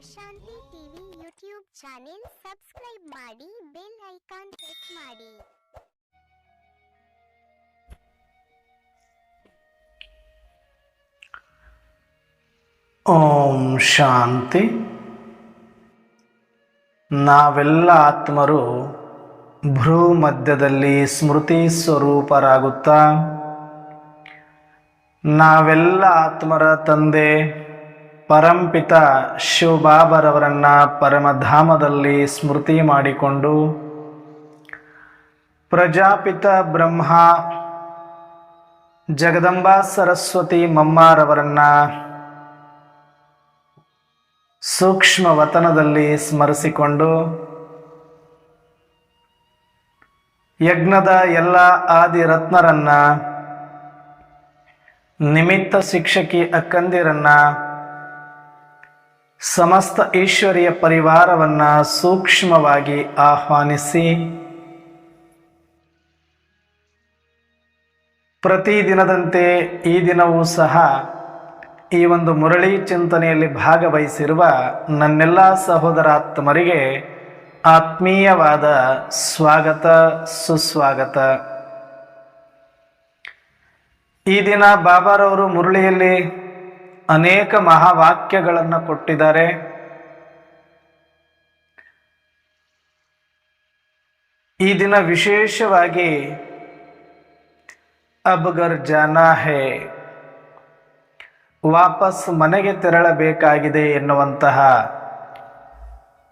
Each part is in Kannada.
ಶಾಂತಿ ಟಿವಿ ಯೂಟ್ಯೂಬ್ ಚಾನೆಲ್ ಸಬ್ಸ್ಕ್ರೈಬ್ ಮಾಡಿ ಬೆಲ್ ಐಕಾನ್ ಪ್ರೆಸ್ ಮಾಡಿ. ಓಂ ಶಾಂತಿ. ನಾವೆಲ್ಲ ಆತ್ಮರು ಭ್ರೂ ಮಧ್ಯದಲ್ಲಿ ಸ್ಮೃತಿ ಸ್ವರೂಪರಾಗುತ್ತಾ ನಾವೆಲ್ಲ ಆತ್ಮರ ತಂದೆ ಪರಂಪಿತ ಶಿವಬಾಬರವರನ್ನ ಪರಮಧಾಮದಲ್ಲಿ ಸ್ಮೃತಿ ಮಾಡಿಕೊಂಡು ಪ್ರಜಾಪಿತ ಬ್ರಹ್ಮ ಜಗದಂಬಾ ಸರಸ್ವತಿ ಮಮ್ಮಾರವರನ್ನ ಸೂಕ್ಷ್ಮ ವತನದಲ್ಲಿ ಸ್ಮರಿಸಿಕೊಂಡು ಯಜ್ಞದ ಎಲ್ಲ ಆದಿರತ್ನರನ್ನ ನಿಮಿತ್ತ ಶಿಕ್ಷಕಿ ಅಕ್ಕಂದಿರನ್ನ ಸಮಸ್ತ ಈಶ್ವರಿಯ ಪರಿವಾರವನ್ನ ಸೂಕ್ಷ್ಮವಾಗಿ ಆಹ್ವಾನಿಸಿ ಪ್ರತಿದಿನದಂತೆ ಈ ದಿನವೂ ಸಹ ಈ ಒಂದು ಮುರಳಿ ಚಿಂತನೆಯಲ್ಲಿ ಭಾಗವಹಿಸಿರುವ ನನ್ನೆಲ್ಲ ಸಹೋದರಾತ್ಮರಿಗೆ ಆತ್ಮೀಯವಾದ ಸ್ವಾಗತ ಸುಸ್ವಾಗತ. ಈ ದಿನ ಬಾಬಾರವರು ಮುರಳಿಯಲ್ಲಿ ಅನೇಕ ಮಹಾವಾಕ್ಯಗಳನ್ನು ಕೊಟ್ಟಿದ್ದಾರೆ. ಈ ದಿನ ವಿಶೇಷವಾಗಿ ಅಬ್ ಗರ್ ಜಾನಾ ಹೇ, ವಾಪಸ್ ಮನೆಗೆ ತೆರಳಬೇಕಾಗಿದೆ ಎನ್ನುವಂತಹ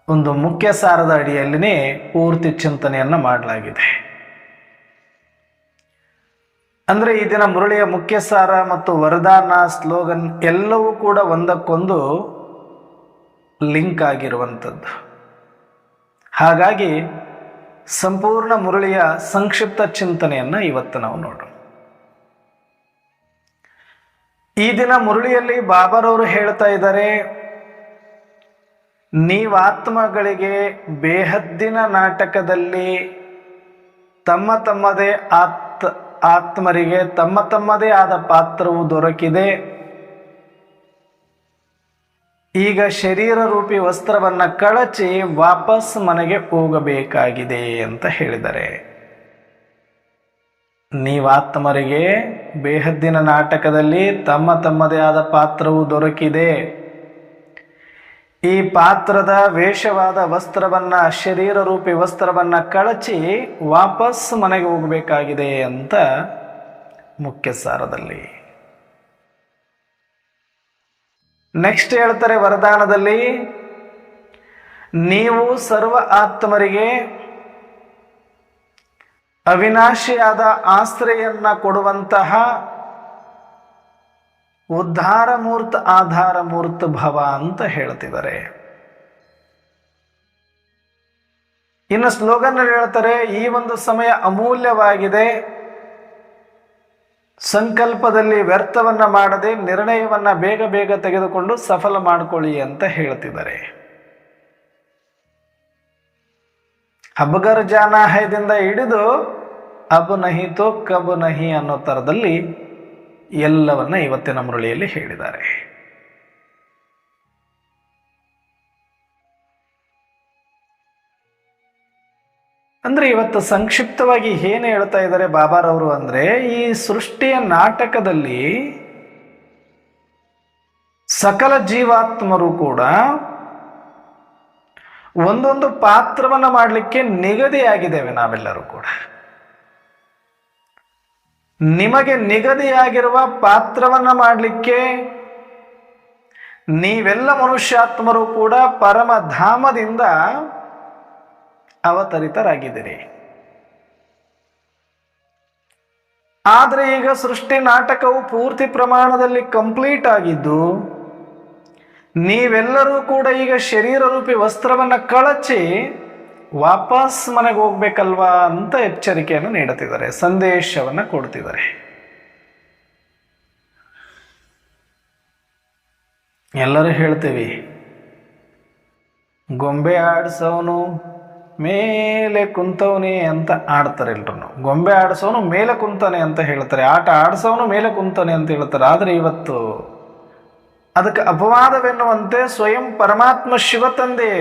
ಒಂದು ಮುಖ್ಯ ಸಾರದ ಅಡಿಯಲ್ಲಿನೇ ಪೂರ್ತಿ ಚಿಂತನೆಯನ್ನು ಮಾಡಲಾಗಿದೆ. ಅಂದರೆ ಈ ದಿನ ಮುರಳಿಯ ಮುಖ್ಯ ಸಾರ ಮತ್ತು ವರದಾನ ಸ್ಲೋಗನ್ ಎಲ್ಲವೂ ಕೂಡ ಒಂದಕ್ಕೊಂದು ಲಿಂಕ್ ಆಗಿರುವಂಥದ್ದು. ಹಾಗಾಗಿ ಸಂಪೂರ್ಣ ಮುರಳಿಯ ಸಂಕ್ಷಿಪ್ತ ಚಿಂತನೆಯನ್ನು ಇವತ್ತು ನಾವು ನೋಡೋಣ. ಈ ದಿನ ಮುರಳಿಯಲ್ಲಿ ಬಾಬಾರವರು ಹೇಳ್ತಾ ಇದ್ದಾರೆ, ನೀವಾತ್ಮಗಳಿಗೆ ಬೇಹದ್ದಿನ ನಾಟಕದಲ್ಲಿ ತಮ್ಮ ತಮ್ಮದೇ ಆತ್ಮರಿಗೆ ತಮ್ಮ ತಮ್ಮದೇ ಆದ ಪಾತ್ರವು ದೊರಕಿದೆ. ಈಗ ಶರೀರ ರೂಪಿ ವಸ್ತ್ರವನ್ನು ಕಳಚಿ ವಾಪಸ್ ಮನೆಗೆ ಹೋಗಬೇಕಾಗಿದೆ ಅಂತ ಹೇಳಿದ್ದಾರೆ. ನೀವಾತ್ಮರಿಗೆ ಬೇಹದ್ದಿನ ನಾಟಕದಲ್ಲಿ ತಮ್ಮ ತಮ್ಮದೇ ಆದ ಪಾತ್ರವು ದೊರಕಿದೆ. ಈ ಪಾತ್ರದ ವೇಷವಾದ ವಸ್ತ್ರವನ್ನ, ಶರೀರ ರೂಪಿ ವಸ್ತ್ರವನ್ನ ಕಳಚಿ ವಾಪಸ್ ಮನೆಗೆ ಹೋಗಬೇಕಾಗಿದೆ ಅಂತ ಮುಖ್ಯ ಸಾರದಲ್ಲಿ. ನೆಕ್ಸ್ಟ್ ಹೇಳ್ತಾರೆ ವರದಾನದಲ್ಲಿ, ನೀವು ಸರ್ವ ಆತ್ಮರಿಗೆ ಅವಿನಾಶಿಯಾದ ಆಶ್ರಯನ್ನ ಕೊಡುವಂತಹ ಉದ್ಧಾರ ಮೂರ್ತ ಆಧಾರ ಮೂರ್ತ ಭವ ಅಂತ ಹೇಳ್ತಿದ್ದಾರೆ. ಇನ್ನು ಸ್ಲೋಗನ್ ಹೇಳ್ತಾರೆ, ಈ ಒಂದು ಸಮಯ ಅಮೂಲ್ಯವಾಗಿದೆ. ಸಂಕಲ್ಪದಲ್ಲಿ ವ್ಯರ್ಥವನ್ನ ಮಾಡದೆ ನಿರ್ಣಯವನ್ನ ಬೇಗ ಬೇಗ ತೆಗೆದುಕೊಂಡು ಸಫಲ ಮಾಡಿಕೊಳ್ಳಿ ಅಂತ ಹೇಳ್ತಿದ್ದಾರೆ. ಅಬ್ಗರ್ ಜಾನಾ ಹೈದಿಂದ ಹಿಡಿದು ಅಬ್ ನಹಿ ತೋ ಕಬ್ ನಹಿ ಅನ್ನೋ ಥರದಲ್ಲಿ ಎಲ್ಲವನ್ನ ಇವತ್ತಿನ ಮುರಳಿಯಲ್ಲಿ ಹೇಳಿದ್ದಾರೆ. ಅಂದ್ರೆ ಇವತ್ತು ಸಂಕ್ಷಿಪ್ತವಾಗಿ ಏನು ಹೇಳ್ತಾ ಇದ್ದಾರೆ ಬಾಬಾರವರು ಅಂದ್ರೆ, ಈ ಸೃಷ್ಟಿಯ ನಾಟಕದಲ್ಲಿ ಸಕಲ ಜೀವಾತ್ಮರು ಕೂಡ ಒಂದೊಂದು ಪಾತ್ರವನ್ನ ಮಾಡಲಿಕ್ಕೆ ನಿಗದಿಯಾಗಿದ್ದೇವೆ. ನಾವೆಲ್ಲರೂ ಕೂಡ ನಿಮಗೆ ನಿಗದಿಯಾಗಿರುವ ಪಾತ್ರವನ್ನ ಮಾಡಲಿಕ್ಕೆ ನೀವೆಲ್ಲ ಮನುಷ್ಯಾತ್ಮರು ಕೂಡ ಪರಮಧಾಮದಿಂದ ಅವತರಿತರಾಗಿದ್ದೀರಿ. ಆದರೆ ಈಗ ಸೃಷ್ಟಿ ನಾಟಕವು ಪೂರ್ತಿ ಪ್ರಮಾಣದಲ್ಲಿ ಕಂಪ್ಲೀಟ್ ಆಗಿದ್ದು, ನೀವೆಲ್ಲರೂ ಕೂಡ ಈಗ ಶರೀರ ರೂಪಿ ವಸ್ತ್ರವನ್ನ ಕಳಚಿ ವಾಪಸ್ ಮನೆಗೆ ಹೋಗ್ಬೇಕಲ್ವಾ ಅಂತ ಎಚ್ಚರಿಕೆಯನ್ನು ನೀಡುತ್ತಿದ್ದಾರೆ, ಸಂದೇಶವನ್ನ ಕೊಡ್ತಿದ್ದಾರೆ. ಎಲ್ಲರೂ ಹೇಳ್ತೀವಿ, ಗೊಂಬೆ ಆಡಿಸೋನು ಮೇಲೆ ಕುಂತವನೇ ಅಂತ ಆಡ್ತಾರೆ ಎಲ್ರು. ಗೊಂಬೆ ಆಡಿಸೋನು ಮೇಲೆ ಕುಂತಾನೆ ಅಂತ ಹೇಳ್ತಾರೆ, ಆಟ ಆಡಿಸೋನು ಮೇಲೆ ಕುಂತಾನೆ ಅಂತ ಹೇಳ್ತಾರೆ. ಆದರೆ ಇವತ್ತು ಅದಕ್ಕೆ ಅಪವಾದವೆನ್ನುವಂತೆ ಸ್ವಯಂ ಪರಮಾತ್ಮ ಶಿವ ತಂದೆ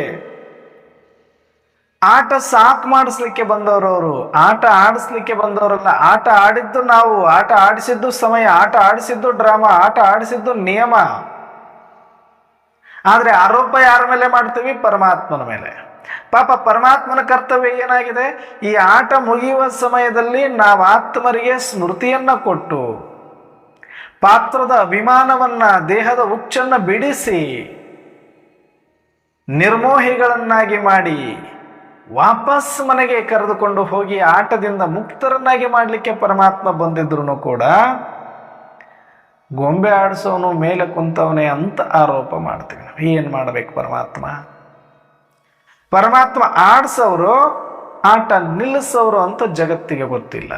ಆಟ ಸಾಕು ಮಾಡಿಸ್ಲಿಕ್ಕೆ ಬಂದವರು. ಆಟ ಆಡಿಸ್ಲಿಕ್ಕೆ ಬಂದವರಲ್ಲ. ಆಟ ಆಡಿದ್ದು ನಾವು, ಆಟ ಆಡಿಸಿದ್ದು ಸಮಯ, ಆಟ ಆಡಿಸಿದ್ದು ಡ್ರಾಮಾ, ಆಟ ಆಡಿಸಿದ್ದು ನಿಯಮ. ಆದ್ರೆ ಆರೋಪ ಯಾರ ಮೇಲೆ ಮಾಡ್ತೀವಿ? ಪರಮಾತ್ಮನ ಮೇಲೆ. ಪಾಪ ಪರಮಾತ್ಮನ ಕರ್ತವ್ಯ ಏನಾಗಿದೆ? ಈ ಆಟ ಮುಗಿಯುವ ಸಮಯದಲ್ಲಿ ನಾವು ಆತ್ಮರಿಗೆ ಸ್ಮೃತಿಯನ್ನ ಕೊಟ್ಟು ಪಾತ್ರದ ಅಭಿಮಾನವನ್ನ, ದೇಹದ ಹುಚ್ಚನ್ನ ಬಿಡಿಸಿ ನಿರ್ಮೋಹಿಗಳನ್ನಾಗಿ ಮಾಡಿ ವಾಪಸ್ ಮನೆಗೆ ಕರೆದುಕೊಂಡು ಹೋಗಿ ಆಟದಿಂದ ಮುಕ್ತರನ್ನಾಗಿ ಮಾಡಲಿಕ್ಕೆ ಪರಮಾತ್ಮ ಬಂದಿದ್ರು ಕೂಡ ಗೊಂಬೆ ಆಡಿಸೋನು ಮೇಲೆ ಕುಂತವನೇ ಅಂತ ಆರೋಪ ಮಾಡ್ತೀವಿ. ಏನ್ ಮಾಡಬೇಕು? ಪರಮಾತ್ಮ ಆಡ್ಸೋರು ಆಟ ನಿಲ್ಲಿಸೋರು ಅಂತ ಜಗತ್ತಿಗೆ ಗೊತ್ತಿಲ್ಲ.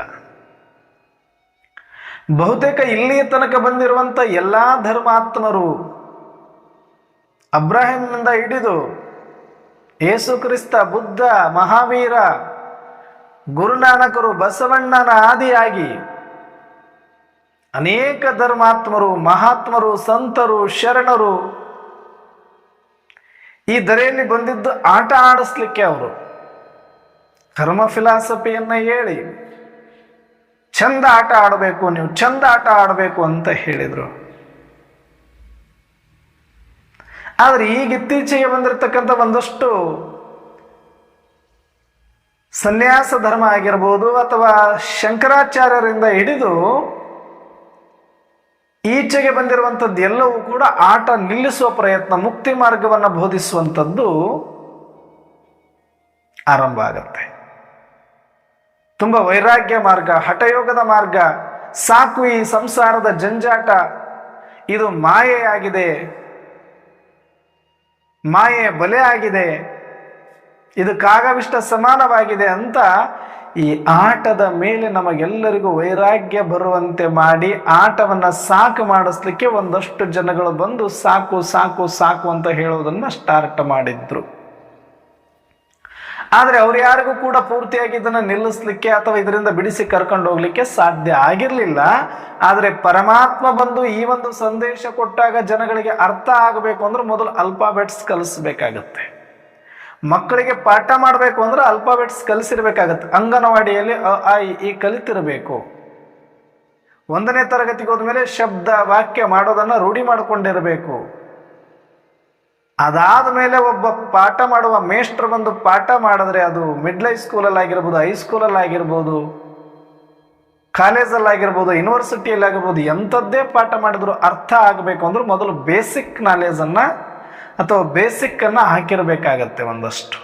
ಬಹುತೇಕ ಇಲ್ಲಿಯ ತನಕ ಬಂದಿರುವಂತ ಎಲ್ಲಾ ಧರ್ಮಾತ್ಮರು, ಅಬ್ರಾಹಿಂನಿಂದ ಹಿಡಿದು ಯೇಸು ಕ್ರಿಸ್ತ, ಬುದ್ಧ, ಮಹಾವೀರ, ಗುರುನಾನಕರು, ಬಸವಣ್ಣನ ಆದಿಯಾಗಿ ಅನೇಕ ಧರ್ಮಾತ್ಮರು, ಮಹಾತ್ಮರು, ಸಂತರು, ಶರಣರು ಈ ಧರೆಯಲ್ಲಿ ಬಂದಿದ್ದು ಆಟ ಆಡಿಸ್ಲಿಕ್ಕೆ. ಅವರು ಕರ್ಮ ಫಿಲಾಸಫಿಯನ್ನ ಹೇಳಿ ಚಂದ ಆಟ ಆಡಬೇಕು, ನೀವು ಚಂದ ಆಟ ಆಡಬೇಕು ಅಂತ ಹೇಳಿದ್ರು. ಆದ್ರೆ ಈಗ ಇತ್ತೀಚೆಗೆ ಬಂದಿರತಕ್ಕಂಥ ಒಂದಷ್ಟು ಸನ್ಯಾಸ ಧರ್ಮ ಆಗಿರ್ಬೋದು ಅಥವಾ ಶಂಕರಾಚಾರ್ಯರಿಂದ ಹಿಡಿದು ಈಚೆಗೆ ಬಂದಿರುವಂಥದ್ದು ಎಲ್ಲವೂ ಕೂಡ ಆಟ ನಿಲ್ಲಿಸುವ ಪ್ರಯತ್ನ, ಮುಕ್ತಿ ಮಾರ್ಗವನ್ನು ಬೋಧಿಸುವಂಥದ್ದು ಆರಂಭ ಆಗತ್ತೆ. ತುಂಬ ವೈರಾಗ್ಯ ಮಾರ್ಗ, ಹಠಯೋಗದ ಮಾರ್ಗ, ಸಾಕು ಈ ಸಂಸಾರದ ಜಂಜಾಟ, ಇದು ಮಾಯೆಯಾಗಿದೆ, ಮಾಯೆ ಬಲೆ ಆಗಿದೆ, ಇದು ಕಾಗವಿಷ್ಟ ಸಮಾನವಾಗಿದೆ ಅಂತ ಈ ಆಟದ ಮೇಲೆ ನಮಗೆಲ್ಲರಿಗೂ ವೈರಾಗ್ಯ ಬರುವಂತೆ ಮಾಡಿ ಆಟವನ್ನ ಸಾಕು ಮಾಡಿಸ್ಲಿಕ್ಕೆ ಒಂದಷ್ಟು ಜನಗಳು ಬಂದು ಸಾಕು ಸಾಕು ಸಾಕು ಅಂತ ಹೇಳೋದನ್ನ ಸ್ಟಾರ್ಟ್ ಮಾಡಿದ್ರು. ಆದ್ರೆ ಅವ್ರು ಯಾರಿಗೂ ಕೂಡ ಪೂರ್ತಿಯಾಗಿ ಇದನ್ನ ನಿಲ್ಲಿಸ್ಲಿಕ್ಕೆ ಅಥವಾ ಇದರಿಂದ ಬಿಡಿಸಿ ಕರ್ಕೊಂಡು ಹೋಗ್ಲಿಕ್ಕೆ ಸಾಧ್ಯ ಆಗಿರ್ಲಿಲ್ಲ. ಆದ್ರೆ ಪರಮಾತ್ಮ ಬಂದು ಈ ಒಂದು ಸಂದೇಶ ಕೊಟ್ಟಾಗ ಜನಗಳಿಗೆ ಅರ್ಥ ಆಗಬೇಕು ಅಂದ್ರೆ ಮೊದಲು ಅಲ್ಫಾಬೆಟ್ಸ್ ಕಲಿಸ್ಬೇಕಾಗತ್ತೆ. ಮಕ್ಕಳಿಗೆ ಪಾಠ ಮಾಡಬೇಕು ಅಂದ್ರೆ ಅಲ್ಫಾಬೆಟ್ಸ್ ಕಲಿಸಿರ್ಬೇಕಾಗತ್ತೆ. ಅಂಗನವಾಡಿಯಲ್ಲಿ ಅ ಆ ಇ ಕಲಿತಿರಬೇಕು. 1ನೇ ತರಗತಿಗೆ ಹೋದ್ಮೇಲೆ ಶಬ್ದ ವಾಕ್ಯ ಮಾಡೋದನ್ನ ರೂಢಿ ಮಾಡಿಕೊಂಡಿರಬೇಕು. ಅದಾದ ಮೇಲೆ ಒಬ್ಬ ಪಾಠ ಮಾಡುವ ಮೇಷ್ಟ್ರು ಬಂದು ಪಾಠ ಮಾಡಿದ್ರೆ ಅದು ಮಿಡ್ಲ್ ಹೈಸ್ಕೂಲಲ್ಲಿ ಆಗಿರ್ಬೋದು, ಹೈಸ್ಕೂಲಲ್ಲಿ ಆಗಿರ್ಬೋದು, ಕಾಲೇಜಲ್ಲಿ ಆಗಿರ್ಬೋದು, ಯೂನಿವರ್ಸಿಟಿಯಲ್ಲಿ ಆಗಿರ್ಬೋದು, ಎಂಥದ್ದೇ ಪಾಠ ಮಾಡಿದ್ರು ಅರ್ಥ ಆಗಬೇಕು ಅಂದ್ರೆ ಮೊದಲು ಬೇಸಿಕ್ ನಾಲೆಜನ್ನ ಅಥವಾ ಬೇಸಿಕ್ ಅನ್ನ ಹಾಕಿರಬೇಕಾಗತ್ತೆ ಒಂದಷ್ಟು.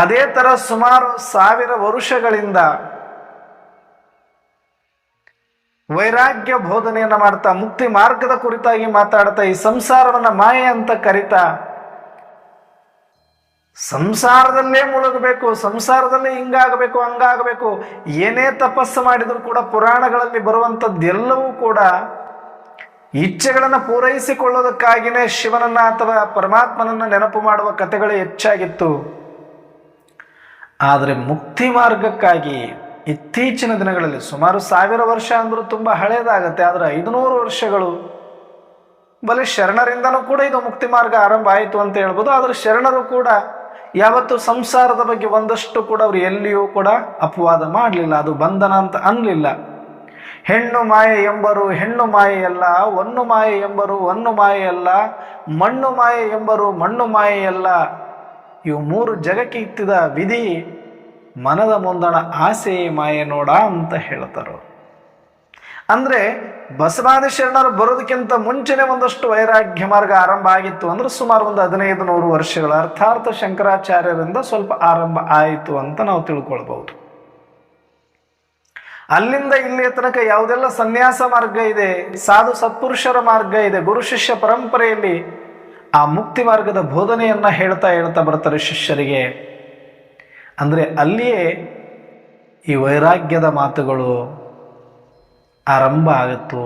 ಅದೇ ತರ ಸುಮಾರು 1000 ವರ್ಷಗಳಿಂದ ವೈರಾಗ್ಯ ಬೋಧನೆಯನ್ನ ಮಾಡ್ತಾ, ಮುಕ್ತಿ ಮಾರ್ಗದ ಕುರಿತಾಗಿ ಮಾತಾಡ್ತಾ, ಈ ಸಂಸಾರವನ್ನ ಮಾಯೆ ಅಂತ ಕರಿತಾ, ಸಂಸಾರದಲ್ಲೇ ಮುಳುಗಬೇಕು, ಸಂಸಾರದಲ್ಲೇ ಹಿಂಗಾಗಬೇಕು ಹಂಗಾಗಬೇಕು, ಏನೇ ತಪಸ್ಸು ಮಾಡಿದ್ರು ಕೂಡ ಪುರಾಣಗಳಲ್ಲಿ ಬರುವಂಥದ್ದೆಲ್ಲವೂ ಕೂಡ ಇಚ್ಛೆಗಳನ್ನು ಪೂರೈಸಿಕೊಳ್ಳೋದಕ್ಕಾಗಿಯೇ ಶಿವನನ್ನ ಅಥವಾ ಪರಮಾತ್ಮನನ್ನ ನೆನಪು ಮಾಡುವ ಕಥೆಗಳೇ ಹೆಚ್ಚಾಗಿತ್ತು. ಆದರೆ ಮುಕ್ತಿ ಮಾರ್ಗಕ್ಕಾಗಿ ಇತ್ತೀಚಿನ ದಿನಗಳಲ್ಲಿ ಸುಮಾರು 1000 ವರ್ಷ ಅಂದ್ರೂ ತುಂಬ ಹಳೇದಾಗತ್ತೆ. ಆದರೆ 500 ವರ್ಷಗಳು ಬಲೆ ಶರಣರಿಂದನೂ ಕೂಡ ಇದು ಮುಕ್ತಿ ಮಾರ್ಗ ಆರಂಭ ಆಯಿತು ಅಂತ ಹೇಳ್ಬೋದು. ಆದರೆ ಶರಣರು ಕೂಡ ಯಾವತ್ತು ಸಂಸಾರದ ಬಗ್ಗೆ ಒಂದಷ್ಟು ಕೂಡ ಅವರು ಎಲ್ಲಿಯೂ ಕೂಡ ಅಪವಾದ ಮಾಡಲಿಲ್ಲ, ಅದು ಬಂಧನ ಅಂತ ಅನ್ನಲಿಲ್ಲ. ಹೆಣ್ಣು ಮಾಯೆ ಎಂಬರು ಹೆಣ್ಣು ಮಾಯೆಯಲ್ಲ, ಒನ್ನು ಮಾಯೆ ಎಂಬರು ಒನ್ನು ಮಾಯೆಯಲ್ಲ, ಮಣ್ಣು ಮಾಯೆ ಎಂಬರು ಮಣ್ಣು ಮಾಯೆಯಲ್ಲ. ಇವು 3 ಜಗಕ್ಕೆ ಇತ್ತಿದ ವಿಧಿ, ಮನದ ಮುಂದಣ ಆಸೆ ಮಾಯೆ ನೋಡ ಅಂತ ಹೇಳ್ತಾರೋ. ಅಂದ್ರೆ ಬಸವಾದಿ ಶರಣರು ಬರೋದಕ್ಕಿಂತ ಮುಂಚೆನೆ ಒಂದಷ್ಟು ವೈರಾಗ್ಯ ಮಾರ್ಗ ಆರಂಭ ಆಗಿತ್ತು ಅಂದ್ರೆ ಸುಮಾರು ಒಂದು 1500 ವರ್ಷಗಳು, ಅರ್ಥಾತ್ ಶಂಕರಾಚಾರ್ಯರಿಂದ ಸ್ವಲ್ಪ ಆರಂಭ ಆಯಿತು ಅಂತ ನಾವು ತಿಳ್ಕೊಳ್ಬಹುದು. ಅಲ್ಲಿಂದ ಇಲ್ಲಿಯ ತನಕ ಯಾವುದೆಲ್ಲ ಸನ್ಯಾಸ ಮಾರ್ಗ ಇದೆ, ಸಾಧು ಸತ್ಪುರುಷರ ಮಾರ್ಗ ಇದೆ, ಗುರು ಶಿಷ್ಯ ಪರಂಪರೆಯಲ್ಲಿ ಆ ಮುಕ್ತಿ ಮಾರ್ಗದ ಬೋಧನೆಯನ್ನ ಹೇಳ್ತಾ ಬರ್ತಾರೆ ಶಿಷ್ಯರಿಗೆ. ಅಂದ್ರೆ ಅಲ್ಲಿಯೇ ಈ ವೈರಾಗ್ಯದ ಮಾತುಗಳು ಆರಂಭ ಆಗುತ್ತು.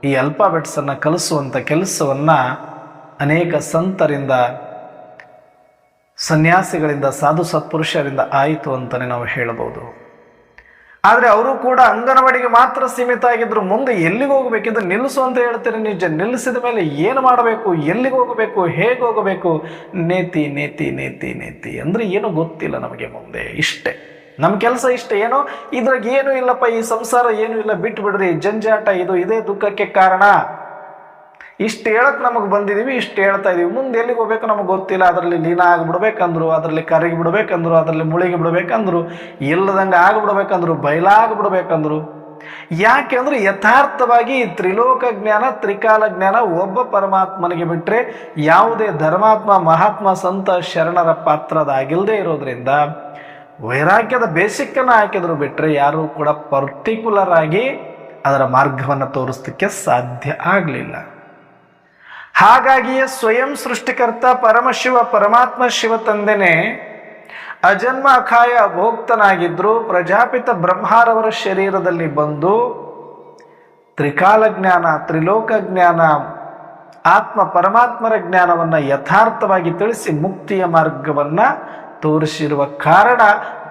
ಈ ಅಲ್ಫಾಬೆಟ್ಸ್ ಅನ್ನ ಕಲಿಸುವಂತ ಕೆಲಸವನ್ನ ಅನೇಕ ಸಂತರಿಂದ, ಸನ್ಯಾಸಿಗಳಿಂದ, ಸಾಧು ಸತ್ಪುರುಷರಿಂದ ಆಯಿತು ಅಂತಾನೆ ನಾವು ಹೇಳಬಹುದು. ಆದರೆ ಅವರು ಕೂಡ ಅಂಗನವಾಡಿಗೆ ಮಾತ್ರ ಸೀಮಿತ ಆಗಿದ್ರು. ಮುಂದೆ ಎಲ್ಲಿಗೆ ಹೋಗಬೇಕಿದ್ರೆ ನಿಲ್ಲಿಸು ಅಂತ ಹೇಳ್ತಾರೆ. ನಿಜ, ನಿಲ್ಲಿಸಿದ ಮೇಲೆ ಏನು ಮಾಡಬೇಕು, ಎಲ್ಲಿಗೆ ಹೋಗಬೇಕು, ಹೇಗೆ ಹೋಗಬೇಕು, ನೇತಿ ನೇತಿ ನೇತಿ ನೇತಿ ಅಂದರೆ ಏನೂ ಗೊತ್ತಿಲ್ಲ ನಮಗೆ. ಮುಂದೆ ಇಷ್ಟೇ ನಮ್ಮ ಕೆಲಸ, ಇಷ್ಟೇ. ಏನೋ ಇದ್ರಾಗ ಏನೂ ಇಲ್ಲಪ್ಪ, ಈ ಸಂಸಾರ ಏನೂ ಇಲ್ಲ, ಬಿಟ್ಟು ಬಿಡ್ರಿ, ಜಂಜಾಟ, ಇದೇ ದುಃಖಕ್ಕೆ ಕಾರಣ. ಇಷ್ಟು ಹೇಳಕ್ ನಮಗೆ ಬಂದಿದ್ದೀವಿ, ಇಷ್ಟು ಹೇಳ್ತಾ ಇದೀವಿ. ಮುಂದೆ ಎಲ್ಲಿಗೆ ಹೋಗ್ಬೇಕು ನಮಗೆ ಗೊತ್ತಿಲ್ಲ. ಅದರಲ್ಲಿ ಲೀನ ಆಗಿಬಿಡ್ಬೇಕಂದ್ರು, ಅದರಲ್ಲಿ ಕರಗಿ ಬಿಡ್ಬೇಕಂದ್ರು, ಅದರಲ್ಲಿ ಮುಳುಗಿ ಬಿಡ್ಬೇಕಂದ್ರು, ಇಲ್ಲದಂಗೆ ಆಗಿಬಿಡ್ಬೇಕಂದ್ರು, ಬಯಲಾಗ್ಬಿಡ್ಬೇಕಂದ್ರು. ಯಾಕೆ ಅಂದ್ರೆ ಯಥಾರ್ಥವಾಗಿ ಈ ತ್ರಿಲೋಕ ಜ್ಞಾನ, ತ್ರಿಕಾಲ ಜ್ಞಾನ ಒಬ್ಬ ಪರಮಾತ್ಮನಿಗೆ ಬಿಟ್ಟರೆ ಯಾವುದೇ ಧರ್ಮಾತ್ಮ, ಮಹಾತ್ಮ, ಸಂತ, ಶರಣರ ಪಾತ್ರದಾಗಿಲ್ಲದೆ ಇರೋದ್ರಿಂದ ವೈರಾಗ್ಯದ ಬೇಸಿಕ್ಕನ್ನು ಹಾಕಿದ್ರು ಬಿಟ್ಟರೆ ಯಾರೂ ಕೂಡ ಪರ್ಟಿಕ್ಯುಲರ್ ಆಗಿ ಅದರ ಮಾರ್ಗವನ್ನು ತೋರಿಸ್ಲಿಕ್ಕೆ ಸಾಧ್ಯ ಆಗಲಿಲ್ಲ. ಹಾಗಾಗಿಯೇ ಸ್ವಯಂ ಸೃಷ್ಟಿಕರ್ತ ಪರಮಶಿವ ಪರಮಾತ್ಮ ಶಿವ ತಂದೆನೇ ಅಜನ್ಮ ಅಖಾಯ ಅಭೋಕ್ತನಾಗಿದ್ರು ಪ್ರಜಾಪಿತ ಬ್ರಹ್ಮಾರವರ ಶರೀರದಲ್ಲಿ ಬಂದು ತ್ರಿಕಾಲ ಜ್ಞಾನ, ತ್ರಿಲೋಕ ಜ್ಞಾನ, ಆತ್ಮ ಪರಮಾತ್ಮರ ಜ್ಞಾನವನ್ನು ಯಥಾರ್ಥವಾಗಿ ತಿಳಿಸಿ ಮುಕ್ತಿಯ ಮಾರ್ಗವನ್ನು ತೋರಿಸಿರುವ ಕಾರಣ,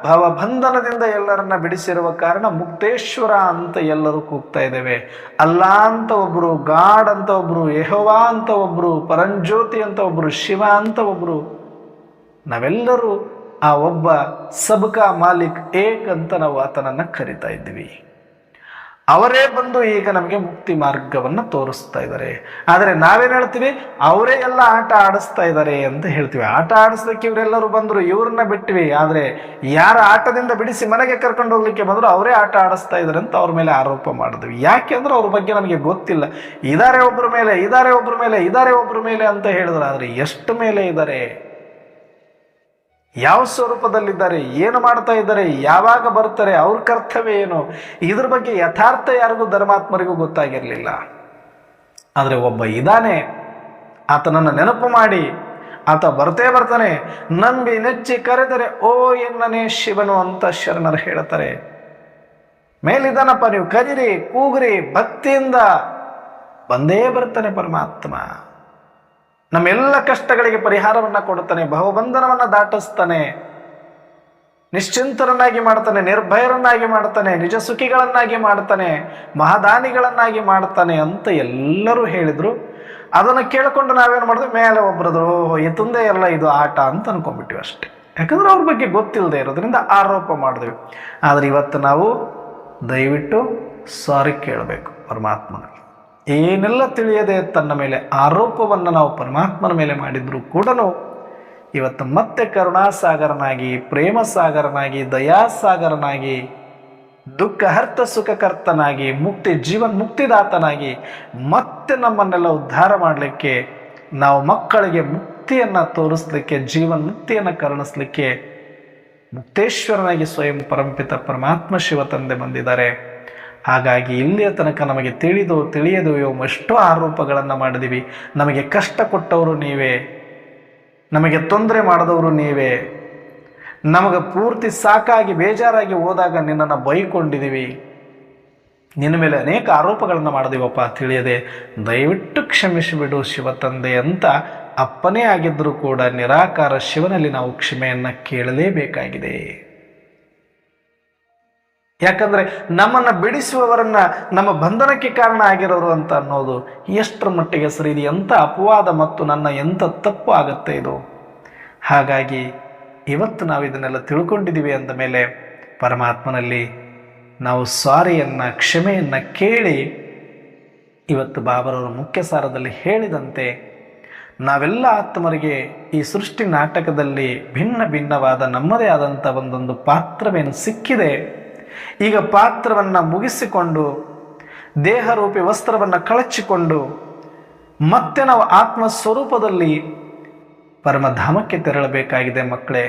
ಭವಬಂಧನದಿಂದ ಎಲ್ಲರನ್ನ ಬಿಡಿಸಿರುವ ಕಾರಣ ಮುಕ್ತೇಶ್ವರ ಅಂತ ಎಲ್ಲರೂ ಕೂಗ್ತಾ ಇದ್ದೇವೆ. ಅಲ್ಲಾ ಅಂತ ಒಬ್ರು, ಗಾಡ್ ಅಂತ ಒಬ್ರು, ಯೆಹೋವಾ ಅಂತ ಒಬ್ರು, ಪರಂಜ್ಯೋತಿ ಅಂತ ಒಬ್ರು, ಶಿವ ಅಂತ ಒಬ್ರು. ನಾವೆಲ್ಲರೂ ಆ ಒಬ್ಬ ಸಬ್ಕಾ ಮಾಲಿಕ್ ಏಕ್ ಅಂತ ನಾವು ಆತನನ್ನ ಕರಿತಾ ಇದ್ದೀವಿ. ಅವರೇ ಬಂದು ಈಗ ನಮಗೆ ಮುಕ್ತಿ ಮಾರ್ಗವನ್ನು ತೋರಿಸ್ತಾ ಇದ್ದಾರೆ. ಆದರೆ ನಾವೇನು ಹೇಳ್ತೀವಿ, ಅವರೇ ಎಲ್ಲ ಆಟ ಆಡಿಸ್ತಾ ಇದ್ದಾರೆ ಅಂತ ಹೇಳ್ತೀವಿ. ಆಟ ಆಡಿಸ್ಲಿಕ್ಕೆ ಇವರೆಲ್ಲರೂ ಬಂದರು, ಇವ್ರನ್ನ ಬಿಟ್ಟಿವಿ. ಆದರೆ ಯಾರ ಆಟದಿಂದ ಬಿಡಿಸಿ ಮನೆಗೆ ಕರ್ಕೊಂಡು ಹೋಗ್ಲಿಕ್ಕೆ ಬಂದರು ಅವರೇ ಆಟ ಆಡಿಸ್ತಾ ಇದ್ದಾರೆ ಅಂತ ಅವ್ರ ಮೇಲೆ ಆರೋಪ ಮಾಡಿದ್ವಿ. ಯಾಕೆ ಅಂದ್ರೆ ಅವ್ರ ಬಗ್ಗೆ ನಮಗೆ ಗೊತ್ತಿಲ್ಲ. ಇದಾರೆ ಒಬ್ಬರ ಮೇಲೆ, ಇದಾರೆ ಒಬ್ಬರ ಮೇಲೆ, ಇದಾರೆ ಒಬ್ಬರ ಮೇಲೆ ಅಂತ ಹೇಳಿದ್ರು. ಆದರೆ ಎಷ್ಟು ಮೇಲೆ ಇದ್ದಾರೆ, ಯಾವ ಸ್ವರೂಪದಲ್ಲಿದ್ದಾರೆ, ಏನು ಮಾಡ್ತಾ ಇದ್ದಾರೆ, ಯಾವಾಗ ಬರ್ತಾರೆ, ಅವ್ರ ಕರ್ತವ್ಯ ಏನು, ಇದ್ರ ಬಗ್ಗೆ ಯಥಾರ್ಥ ಯಾರಿಗೂ ಧರ್ಮಾತ್ಮರಿಗೂ ಗೊತ್ತಾಗಿರಲಿಲ್ಲ. ಆದರೆ ಒಬ್ಬ ಇದ್ದಾನೆ, ಆತನನ್ನು ನೆನಪು ಮಾಡಿ ಆತ ಬರ್ತೇ ಬರ್ತಾನೆ. ನಂಬಿ ನೆಚ್ಚಿ ಕರೆದರೆ ಓ ಎನ್ನನೇ ಶಿವನು ಅಂತ ಶರಣರು ಹೇಳ್ತಾರೆ. ಮೇಲಿದ್ದಾನಪ್ಪ, ನೀವು ಕರೀರಿ, ಕೂಗ್ರಿ, ಭಕ್ತಿಯಿಂದ ಬಂದೇ ಬರ್ತಾನೆ ಪರಮಾತ್ಮ. ನಮ್ಮೆಲ್ಲ ಕಷ್ಟಗಳಿಗೆ ಪರಿಹಾರವನ್ನು ಕೊಡುತ್ತಾನೆ, ಭವಬಂಧನವನ್ನು ದಾಟಿಸ್ತಾನೆ, ನಿಶ್ಚಿಂತರನ್ನಾಗಿ ಮಾಡ್ತಾನೆ, ನಿರ್ಭಯರನ್ನಾಗಿ ಮಾಡ್ತಾನೆ, ನಿಜ ಸುಖಿಗಳನ್ನಾಗಿ ಮಾಡ್ತಾನೆ, ಮಹಾದಾನಿಗಳನ್ನಾಗಿ ಮಾಡ್ತಾನೆ ಅಂತ ಎಲ್ಲರೂ ಹೇಳಿದ್ರು. ಅದನ್ನು ಕೇಳಿಕೊಂಡು ನಾವೇನು ಮಾಡಿದ್ವಿ, ಮೇಲೆ ಒಬ್ಬರದ್ರು ಎತ್ತಂದೇ ಎಲ್ಲ ಇದು ಆಟ ಅಂತ ಅನ್ಕೊಂಡ್ಬಿಟ್ಟಿವಿ ಅಷ್ಟೇ. ಯಾಕಂದ್ರೆ ಅವ್ರ ಬಗ್ಗೆ ಗೊತ್ತಿಲ್ಲದೆ ಇರೋದ್ರಿಂದ ಆರೋಪ ಮಾಡಿದ್ವಿ. ಆದರೆ ಇವತ್ತು ನಾವು ದಯವಿಟ್ಟು ಸಾರಿ ಕೇಳಬೇಕು ಪರಮಾತ್ಮನಲ್ಲಿ. ಏನೆಲ್ಲ ತಿಳಿಯದೆ ತನ್ನ ಮೇಲೆ ಆರೋಪವನ್ನು ನಾವು ಪರಮಾತ್ಮನ ಮೇಲೆ ಮಾಡಿದ್ರು ಕೂಡ ಇವತ್ತು ಮತ್ತೆ ಕರುಣಾಸಾಗರನಾಗಿ, ಪ್ರೇಮ ಸಾಗರನಾಗಿ, ದಯಾಸಾಗರನಾಗಿ, ದುಃಖಹರ್ತ ಸುಖಕರ್ತನಾಗಿ, ಮುಕ್ತಿದಾತನಾಗಿ ಮತ್ತೆ ನಮ್ಮನ್ನೆಲ್ಲ ಉದ್ಧಾರ ಮಾಡಲಿಕ್ಕೆ, ನಾವು ಮಕ್ಕಳಿಗೆ ಮುಕ್ತಿಯನ್ನು ತೋರಿಸ್ಲಿಕ್ಕೆ, ಮುಕ್ತಿಯನ್ನು ಕರುಣಿಸ್ಲಿಕ್ಕೆ ಮುಕ್ತೇಶ್ವರನಾಗಿ ಸ್ವಯಂ ಪರಂಪಿತ ಪರಮಾತ್ಮ ಶಿವ ತಂದೆ ಬಂದಿದ್ದಾರೆ. ಹಾಗಾಗಿ ಇಲ್ಲಿಯ ತನಕ ನಮಗೆ ತಿಳಿಯದು ಎಷ್ಟೋ ಆರೋಪಗಳನ್ನು ಮಾಡಿದೀವಿ. ನಮಗೆ ಕಷ್ಟ ಕೊಟ್ಟವರು ನೀವೇ, ನಮಗೆ ತೊಂದರೆ ಮಾಡಿದವರು ನೀವೇ, ನಮಗೆ ಪೂರ್ತಿ ಸಾಕಾಗಿ ಬೇಜಾರಾಗಿ ಹೋದಾಗ ನಿನ್ನನ್ನು ಬೈಕೊಂಡಿದ್ದೀವಿ, ನಿನ್ನ ಮೇಲೆ ಅನೇಕ ಆರೋಪಗಳನ್ನು ಮಾಡಿದೀವಪ್ಪ ತಿಳಿಯದೆ, ದಯವಿಟ್ಟು ಕ್ಷಮಿಸಿಬಿಡು ಶಿವ ತಂದೆ ಅಂತ ಅಪ್ಪನೇ ಆಗಿದ್ದರೂ ಕೂಡ ನಿರಾಕಾರ ಶಿವನಲ್ಲಿ ನಾವು ಕ್ಷಮೆಯನ್ನು ಕೇಳಲೇಬೇಕಾಗಿದೆ. ಯಾಕಂದ್ರೆ ನಮ್ಮನ್ನು ಬಿಡಿಸುವವರನ್ನ ನಮ್ಮ ಬಂಧನಕ್ಕೆ ಕಾರಣ ಆಗಿರೋರು ಅಂತ ಅನ್ನೋದು ಎಷ್ಟರ ಮಟ್ಟಿಗೆ ಸರಿ ಇದೆ, ಎಂಥ ಅಪವಾದ ಮತ್ತು ನನ್ನ ಎಂಥ ತಪ್ಪು ಆಗುತ್ತೆ ಇದು. ಹಾಗಾಗಿ ಇವತ್ತು ನಾವು ಇದನ್ನೆಲ್ಲ ತಿಳ್ಕೊಂಡಿದ್ದೀವಿ ಅಂದ ಮೇಲೆ ಪರಮಾತ್ಮನಲ್ಲಿ ನಾವು ಸಾರಿಯನ್ನು, ಕ್ಷಮೆಯನ್ನು ಕೇಳಿ ಇವತ್ತು ಬಾಬರವರು ಮುಖ್ಯ ಸಾರದಲ್ಲಿ ಹೇಳಿದಂತೆ ನಾವೆಲ್ಲ ಆತ್ಮರಿಗೆ ಈ ಸೃಷ್ಟಿ ನಾಟಕದಲ್ಲಿ ಭಿನ್ನ ಭಿನ್ನವಾದ ನಮ್ಮದೇ ಆದಂಥ ಒಂದೊಂದು ಪಾತ್ರವೇನು ಸಿಕ್ಕಿದೆ. ಈಗ ಪಾತ್ರವನ್ನು ಮುಗಿಸಿಕೊಂಡು ದೇಹರೂಪಿ ವಸ್ತ್ರವನ್ನು ಕಳಚಿಕೊಂಡು ಮತ್ತೆ ನಾವು ಆತ್ಮ ಸ್ವರೂಪದಲ್ಲಿ ಪರಮಧಾಮಕ್ಕೆ ತೆರಳಬೇಕಾಗಿದೆ. ಮಕ್ಕಳೇ,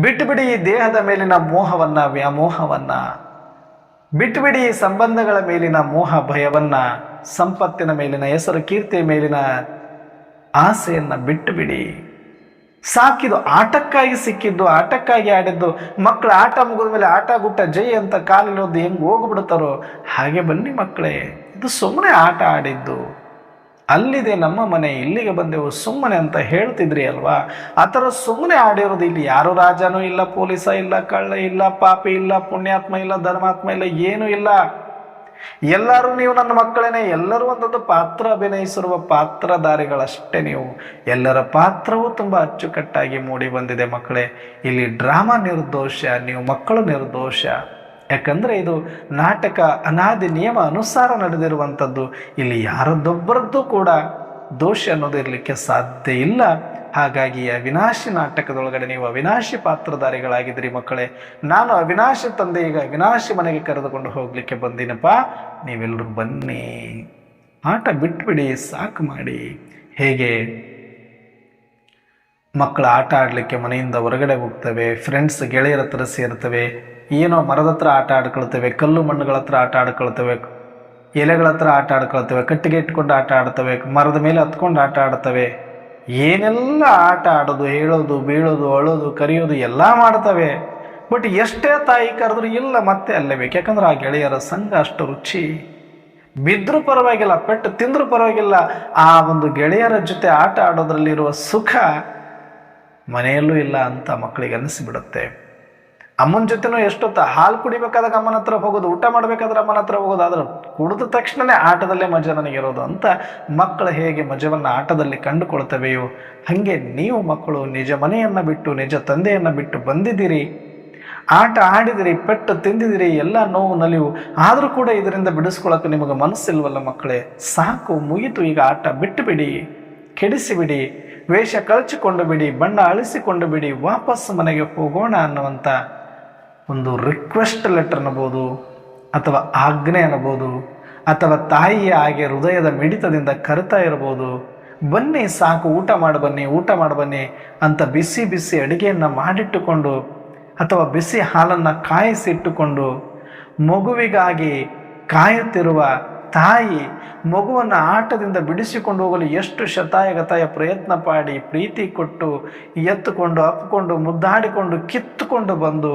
ಬಿಟ್ಟುಬಿಡಿ ಈ ದೇಹದ ಮೇಲಿನ ಮೋಹವನ್ನು, ವ್ಯಾಮೋಹವನ್ನು ಬಿಟ್ಟುಬಿಡಿ, ಈ ಸಂಬಂಧಗಳ ಮೇಲಿನ ಮೋಹ ಭಯವನ್ನು, ಸಂಪತ್ತಿನ ಮೇಲಿನ ಹೆಸರು ಕೀರ್ತಿಯ ಮೇಲಿನ ಆಸೆಯನ್ನು ಬಿಟ್ಟುಬಿಡಿ. ಸಾಕಿದು ಆಟಕ್ಕಾಗಿ ಸಿಕ್ಕಿದ್ದು, ಆಟಕ್ಕಾಗಿ ಆಡಿದ್ದು. ಮಕ್ಕಳು ಆಟ ಮುಗಿದ ಮೇಲೆ ಆಟ ಗುಟ್ಟ ಜೈ ಅಂತ ಕಾಲಿನೋದು ಹೆಂಗೆ ಹೋಗ್ಬಿಡ್ತಾರೋ ಹಾಗೆ ಬನ್ನಿ ಮಕ್ಕಳೇ, ಇದು ಸುಮ್ಮನೆ ಆಟ ಆಡಿದ್ದು. ಅಲ್ಲಿದೆ ನಮ್ಮ ಮನೆ, ಇಲ್ಲಿಗೆ ಬಂದೆವು ಸುಮ್ಮನೆ ಅಂತ ಹೇಳ್ತಿದ್ರಿ ಅಲ್ವಾ. ಆ ಥರ ಸುಮ್ಮನೆ ಆಡಿರೋದು. ಇಲ್ಲಿ ಯಾರು ರಾಜನೂ ಇಲ್ಲ, ಪೊಲೀಸ ಇಲ್ಲ, ಕಳ್ಳ ಇಲ್ಲ, ಪಾಪಿ ಇಲ್ಲ, ಪುಣ್ಯಾತ್ಮ ಇಲ್ಲ, ಧರ್ಮಾತ್ಮ ಇಲ್ಲ, ಏನೂ ಇಲ್ಲ. ಎಲ್ಲರೂ ನೀವು ನನ್ನ ಮಕ್ಕಳೇನೆ. ಎಲ್ಲರೂ ಒಂದೊಂದು ಪಾತ್ರ ಅಭಿನಯಿಸಿರುವ ಪಾತ್ರಧಾರಿಗಳಷ್ಟೇ ನೀವು. ಎಲ್ಲರ ಪಾತ್ರವೂ ತುಂಬ ಅಚ್ಚುಕಟ್ಟಾಗಿ ಮೂಡಿ ಬಂದಿದೆ ಮಕ್ಕಳೇ. ಇಲ್ಲಿ ಡ್ರಾಮಾ ನಿರ್ದೋಷ, ನೀವು ಮಕ್ಕಳು ನಿರ್ದೋಷ. ಯಾಕಂದರೆ ಇದು ನಾಟಕ ಅನಾದಿ ನಿಯಮ ಅನುಸಾರ ನಡೆದಿರುವಂಥದ್ದು. ಇಲ್ಲಿ ಯಾರದ್ದೊಬ್ಬರದ್ದು ಕೂಡ ದೋಷ ಅನ್ನೋದು ಇರಲಿಕ್ಕೆ ಸಾಧ್ಯ ಇಲ್ಲ. ಹಾಗಾಗಿ ಅವಿನಾಶಿ ನಾಟಕದೊಳಗಡೆ ನೀವು ಅವಿನಾಶಿ ಪಾತ್ರಧಾರಿಗಳಾಗಿದ್ದೀರಿ ಮಕ್ಕಳೇ. ನಾನು ಅವಿನಾಶಿ ತಂದೆ ಈಗ ಅವಿನಾಶಿ ಮನೆಗೆ ಕರೆದುಕೊಂಡು ಹೋಗ್ಲಿಕ್ಕೆ ಬಂದಿನಪ್ಪ. ನೀವೆಲ್ಲರೂ ಬನ್ನಿ, ಆಟ ಬಿಟ್ಬಿಡಿ, ಸಾಕು ಮಾಡಿ. ಹೇಗೆ ಮಕ್ಕಳು ಆಟ ಆಡಲಿಕ್ಕೆ ಮನೆಯಿಂದ ಹೊರಗಡೆ ಹೋಗ್ತವೆ, ಫ್ರೆಂಡ್ಸ್ ಗೆಳೆಯರ ಹತ್ರ ಸೇರ್ತವೆ, ಏನೋ ಮರದ ಹತ್ರ ಆಟ ಆಡ್ಕೊಳ್ತೇವೆ, ಕಲ್ಲು ಮಣ್ಣುಗಳ ಹತ್ರ ಆಟ ಆಡ್ಕೊಳ್ತವೆ, ಎಲೆಗಳ ಹತ್ರ ಆಟ ಆಡ್ಕೊಳ್ತವೆ, ಕಟ್ಟಿಗೆ ಇಟ್ಕೊಂಡು ಆಟ ಆಡ್ತವೆ, ಮರದ ಮೇಲೆ ಹತ್ಕೊಂಡು ಆಟ ಆಡ್ತವೆ. ಏನೆಲ್ಲ ಆಟ ಆಡೋದು, ಹೇಳೋದು, ಬೀಳೋದು, ಅಳೋದು, ಕರೆಯೋದು ಎಲ್ಲ ಮಾಡ್ತವೆ. ಬಟ್ ಎಷ್ಟೇ ತಾಯಿ ಕರೆದ್ರು ಇಲ್ಲ, ಮತ್ತೆ ಅಲ್ಲೇ ಬೇಕು. ಯಾಕಂದ್ರೆ ಆ ಗೆಳೆಯರ ಸಂಘ ಅಷ್ಟು ರುಚಿ. ಬಿದ್ದರೂ ಪರವಾಗಿಲ್ಲ, ಪೆಟ್ಟು ತಿಂದರೂ ಪರವಾಗಿಲ್ಲ, ಆ ಒಂದು ಗೆಳೆಯರ ಜೊತೆ ಆಟ ಆಡೋದ್ರಲ್ಲಿರುವ ಸುಖ ಮನೆಯಲ್ಲೂ ಇಲ್ಲ ಅಂತ ಮಕ್ಕಳಿಗೆ ಅನಿಸಿಬಿಡುತ್ತೆ. ಅಮ್ಮನ ಜೊತೆನೂ ಎಷ್ಟೊತ್ತ ಹಾಲು ಕುಡಿಬೇಕಾದಾಗ ಅಮ್ಮನ ಹತ್ರ ಹೋಗೋದು, ಊಟ ಮಾಡಬೇಕಾದ್ರೆ ಅಮ್ಮನ ಹತ್ರ ಹೋಗೋದು, ಆದ್ರೆ ಕುಡಿದ ತಕ್ಷಣವೇ ಆಟದಲ್ಲೇ ಮಜಾ ನನಗಿರೋದು ಅಂತ ಮಕ್ಕಳು ಹೇಗೆ ಮಜವನ್ನು ಆಟದಲ್ಲಿ ಕಂಡುಕೊಳ್ತವೆಯೋ ಹಾಗೆ ನೀವು ಮಕ್ಕಳು ನಿಜ ಮನೆಯನ್ನು ಬಿಟ್ಟು, ನಿಜ ತಂದೆಯನ್ನು ಬಿಟ್ಟು ಬಂದಿದ್ದೀರಿ. ಆಟ ಆಡಿದಿರಿ, ಪೆಟ್ಟು ತಿಂದಿದ್ದೀರಿ, ಎಲ್ಲ ನೋವು ನಲಿವು. ಆದರೂ ಕೂಡ ಇದರಿಂದ ಬಿಡಿಸ್ಕೊಳ್ಳೋಕೆ ನಿಮಗೆ ಮನಸ್ಸಿಲ್ವಲ್ಲ ಮಕ್ಕಳೇ. ಸಾಕು, ಮುಗಿತು. ಈಗ ಆಟ ಬಿಟ್ಟು ಬಿಡಿ, ಕೆಡಿಸಿಬಿಡಿ, ವೇಷ ಕಳಚಿಕೊಂಡು ಬಿಡಿ, ಬಣ್ಣ ಅಳಿಸಿಕೊಂಡು ಬಿಡಿ, ವಾಪಸ್ ಮನೆಗೆ ಹೋಗೋಣ ಅನ್ನುವಂಥ ಒಂದು ರಿಕ್ವೆಸ್ಟ್ ಲೆಟರ್ ಅನ್ನಬಹುದು, ಅಥವಾ ಆಜ್ಞೆ ಅನ್ನಬಹುದು, ಅಥವಾ ತಾಯಿಯ ಹಾಗೆ ಹೃದಯದ ಮಿಡಿತದಿಂದ ಕರೆತಾ ಇರ್ಬೋದು. ಬನ್ನಿ, ಸಾಕು, ಊಟ ಮಾಡಿ ಬನ್ನಿ, ಊಟ ಮಾಡಿ ಬನ್ನಿ ಅಂತ ಬಿಸಿ ಬಿಸಿ ಅಡುಗೆಯನ್ನು ಮಾಡಿಟ್ಟುಕೊಂಡು, ಅಥವಾ ಬಿಸಿ ಹಾಲನ್ನು ಕಾಯಿಸಿಟ್ಟುಕೊಂಡು ಮಗುವಿಗಾಗಿ ಕಾಯುತ್ತಿರುವ ತಾಯಿ ಮಗುವನ್ನು ಆಟದಿಂದ ಬಿಡಿಸಿಕೊಂಡು ಹೋಗಲು ಎಷ್ಟು ಶತಾಯಗತಾಯ ಪ್ರಯತ್ನ ಪಡಿ, ಪ್ರೀತಿ ಕೊಟ್ಟು, ಎತ್ತುಕೊಂಡು, ಅಪ್ಪಿಕೊಂಡು, ಮುದ್ದಾಡಿಕೊಂಡು, ಕಿತ್ತುಕೊಂಡು ಬಂದು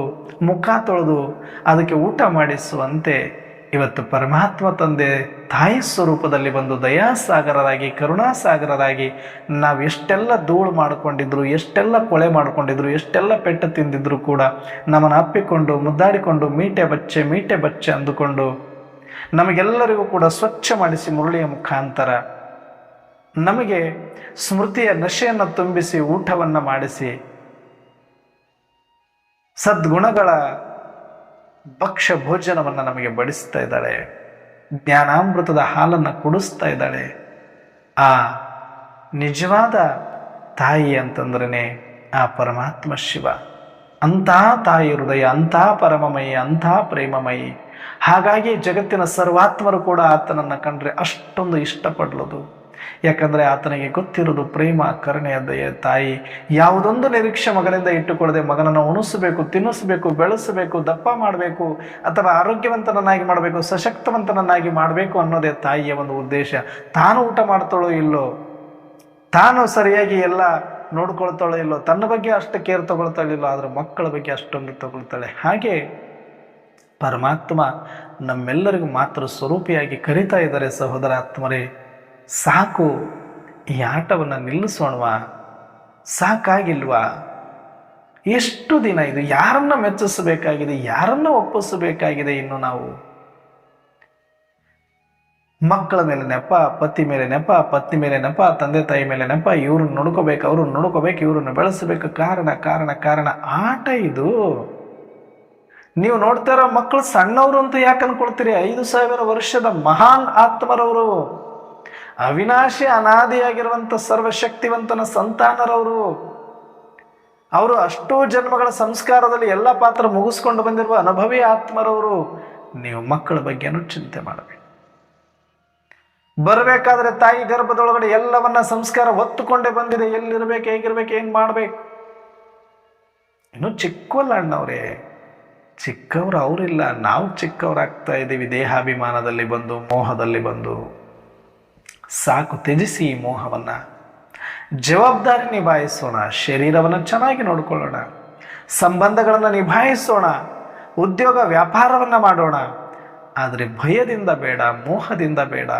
ಮುಖ ತೊಳೆದು ಅದಕ್ಕೆ ಊಟ ಮಾಡಿಸುವಂತೆ ಇವತ್ತು ಪರಮಾತ್ಮ ತಂದೆ ತಾಯಿ ಸ್ವರೂಪದಲ್ಲಿ ಬಂದು ದಯಾಸಾಗರರಾಗಿ, ಕರುಣಾಸಾಗರರಾಗಿ ನಾವು ಎಷ್ಟೆಲ್ಲ ಧೂಳು ಮಾಡಿಕೊಂಡಿದ್ರು, ಎಷ್ಟೆಲ್ಲ ಕೊಳೆ ಮಾಡಿಕೊಂಡಿದ್ರು, ಎಷ್ಟೆಲ್ಲ ಪೆಟ್ಟು ತಿಂದಿದ್ರು ಕೂಡ ನಮ್ಮನ್ನು ಅಪ್ಪಿಕೊಂಡು, ಮುದ್ದಾಡಿಕೊಂಡು, ಮೀಟೆ ಬಚ್ಚೆ ಅಂದುಕೊಂಡು ನಮಗೆಲ್ಲರಿಗೂ ಕೂಡ ಸ್ವಚ್ಛ ಮಾಡಿಸಿ ಮುರುಳಿಯ ಮುಖಾಂತರ ನಮಗೆ ಸ್ಮೃತಿಯ ನಶೆಯನ್ನು ತುಂಬಿಸಿ ಊಟವನ್ನು ಮಾಡಿಸಿ ಸದ್ಗುಣಗಳ ಭಕ್ಷ್ಯ ಭೋಜನವನ್ನು ನಮಗೆ ಬಡಿಸ್ತಾ ಇದ್ದಾಳೆ. ಜ್ಞಾನಾಮೃತದ ಹಾಲನ್ನು ಕುಡಿಸ್ತಾ ಇದ್ದಾಳೆ. ಆ ನಿಜವಾದ ತಾಯಿ ಅಂತಂದ್ರೇ ಆ ಪರಮಾತ್ಮ ಶಿವ. ಅಂತಹ ತಾಯಿ ಹೃದಯ, ಅಂತಹ ಪರಮಮಯಿ, ಅಂತಹ ಪ್ರೇಮಮಯಿ. ಹಾಗಾಗಿ ಜಗತ್ತಿನ ಸರ್ವಾತ್ಮರು ಕೂಡ ಆತನನ್ನು ಕಂಡ್ರೆ ಅಷ್ಟೊಂದು ಇಷ್ಟಪಡಲದು. ಯಾಕಂದರೆ ಆತನಿಗೆ ಗೊತ್ತಿರೋದು ಪ್ರೇಮ, ಕರುಣೆಯ ದಯೆ. ತಾಯಿ ಯಾವುದೊಂದು ನಿರೀಕ್ಷೆ ಮಗನಿಂದ ಇಟ್ಟುಕೊಳ್ಳದೆ ಮಗನನ್ನು ಉಣಿಸಬೇಕು, ತಿನ್ನಿಸಬೇಕು, ಬೆಳೆಸಬೇಕು, ದಪ್ಪ ಮಾಡಬೇಕು, ಅಥವಾ ಆರೋಗ್ಯವಂತನನ್ನಾಗಿ ಮಾಡಬೇಕು, ಸಶಕ್ತವಂತನನ್ನಾಗಿ ಮಾಡಬೇಕು ಅನ್ನೋದೇ ತಾಯಿಯ ಒಂದು ಉದ್ದೇಶ. ತಾನು ಊಟ ಮಾಡ್ತಾಳೋ ಇಲ್ಲೋ, ತಾನು ಸರಿಯಾಗಿ ಎಲ್ಲ ನೋಡ್ಕೊಳ್ತಾಳೋ ಇಲ್ಲೋ, ತನ್ನ ಬಗ್ಗೆ ಅಷ್ಟು ಕೇರ್ ತಗೊಳ್ತಾಳಿಲ್ಲೋ, ಆದರೆ ಮಕ್ಕಳ ಬಗ್ಗೆ ಅಷ್ಟೊಂದು ತಗೊಳ್ತಾಳೆ. ಹಾಗೆ ಪರಮಾತ್ಮ ನಮ್ಮೆಲ್ಲರಿಗೂ ಮಾತ್ರ ಸ್ವರೂಪಿಯಾಗಿ ಕರೀತಾ ಇದ್ದಾರೆ. ಸಹೋದರಾತ್ಮರೇ, ಸಾಕು, ಈ ಆಟವನ್ನು ನಿಲ್ಲಿಸೋಣವಾ? ಸಾಕಾಗಿಲ್ವಾ? ಎಷ್ಟು ದಿನ ಇದು? ಯಾರನ್ನ ಮೆಚ್ಚಿಸಬೇಕಾಗಿದೆ, ಯಾರನ್ನ ಒಪ್ಪಿಸಬೇಕಾಗಿದೆ? ಇನ್ನು ನಾವು ಮಕ್ಕಳ ಮೇಲೆ ನೆಪ, ಪತಿ ಮೇಲೆ ನೆಪ, ಪತ್ನಿ ಮೇಲೆ ನೆಪ, ತಂದೆ ತಾಯಿ ಮೇಲೆ ನೆಪ, ಇವ್ರನ್ನ ನೋಡ್ಕೋಬೇಕು, ಅವ್ರನ್ನ ನೋಡ್ಕೋಬೇಕು, ಇವ್ರನ್ನ ಬೆಳೆಸಬೇಕು. ಕಾರಣ ಕಾರಣ ಕಾರಣ ಆಟ ಇದು. ನೀವು ನೋಡ್ತಾ ಇರೋ ಮಕ್ಕಳು ಸಣ್ಣವರು ಅಂತ ಯಾಕೆ ಅನ್ಕೊಳ್ತೀರಿ? 5,000 ವರ್ಷದ ಮಹಾನ್ ಆತ್ಮರವರು, ಅವಿನಾಶಿ ಅನಾದಿಯಾಗಿರುವಂಥ ಸರ್ವಶಕ್ತಿವಂತನ ಸಂತಾನರವರು. ಅವರು ಅಷ್ಟೋ ಜನ್ಮಗಳ ಸಂಸ್ಕಾರದಲ್ಲಿ ಎಲ್ಲ ಪಾತ್ರ ಮುಗಿಸ್ಕೊಂಡು ಬಂದಿರುವ ಅನುಭವಿ ಆತ್ಮರವರು. ನೀವು ಮಕ್ಕಳ ಬಗ್ಗೆನೂ ಚಿಂತೆ ಮಾಡಬೇಕು. ಬರಬೇಕಾದ್ರೆ ತಾಯಿ ಗರ್ಭದೊಳಗಡೆ ಎಲ್ಲವನ್ನ ಸಂಸ್ಕಾರ ಹೊತ್ತುಕೊಂಡೇ ಬಂದಿದೆ. ಎಲ್ಲಿರ್ಬೇಕು, ಹೇಗಿರ್ಬೇಕು, ಏನು ಮಾಡಬೇಕು. ಇನ್ನು ಚಿಕ್ಕವಲ್ಲ ಅಣ್ಣವ್ರೆ, ಚಿಕ್ಕವರು ಅವರಿಲ್ಲ, ನಾವು ಚಿಕ್ಕವರಾಗ್ತಾ ಇದ್ದೀವಿ. ದೇಹಾಭಿಮಾನದಲ್ಲಿ ಬಂದು, ಮೋಹದಲ್ಲಿ ಬಂದು. ಸಾಕು, ತ್ಯಜಿಸಿ ಈ ಮೋಹವನ್ನು. ಜವಾಬ್ದಾರಿ ನಿಭಾಯಿಸೋಣ, ಶರೀರವನ್ನು ಚೆನ್ನಾಗಿ ನೋಡಿಕೊಳ್ಳೋಣ, ಸಂಬಂಧಗಳನ್ನು ನಿಭಾಯಿಸೋಣ, ಉದ್ಯೋಗ ವ್ಯಾಪಾರವನ್ನು ಮಾಡೋಣ. ಆದರೆ ಭಯದಿಂದ ಬೇಡ, ಮೋಹದಿಂದ ಬೇಡ.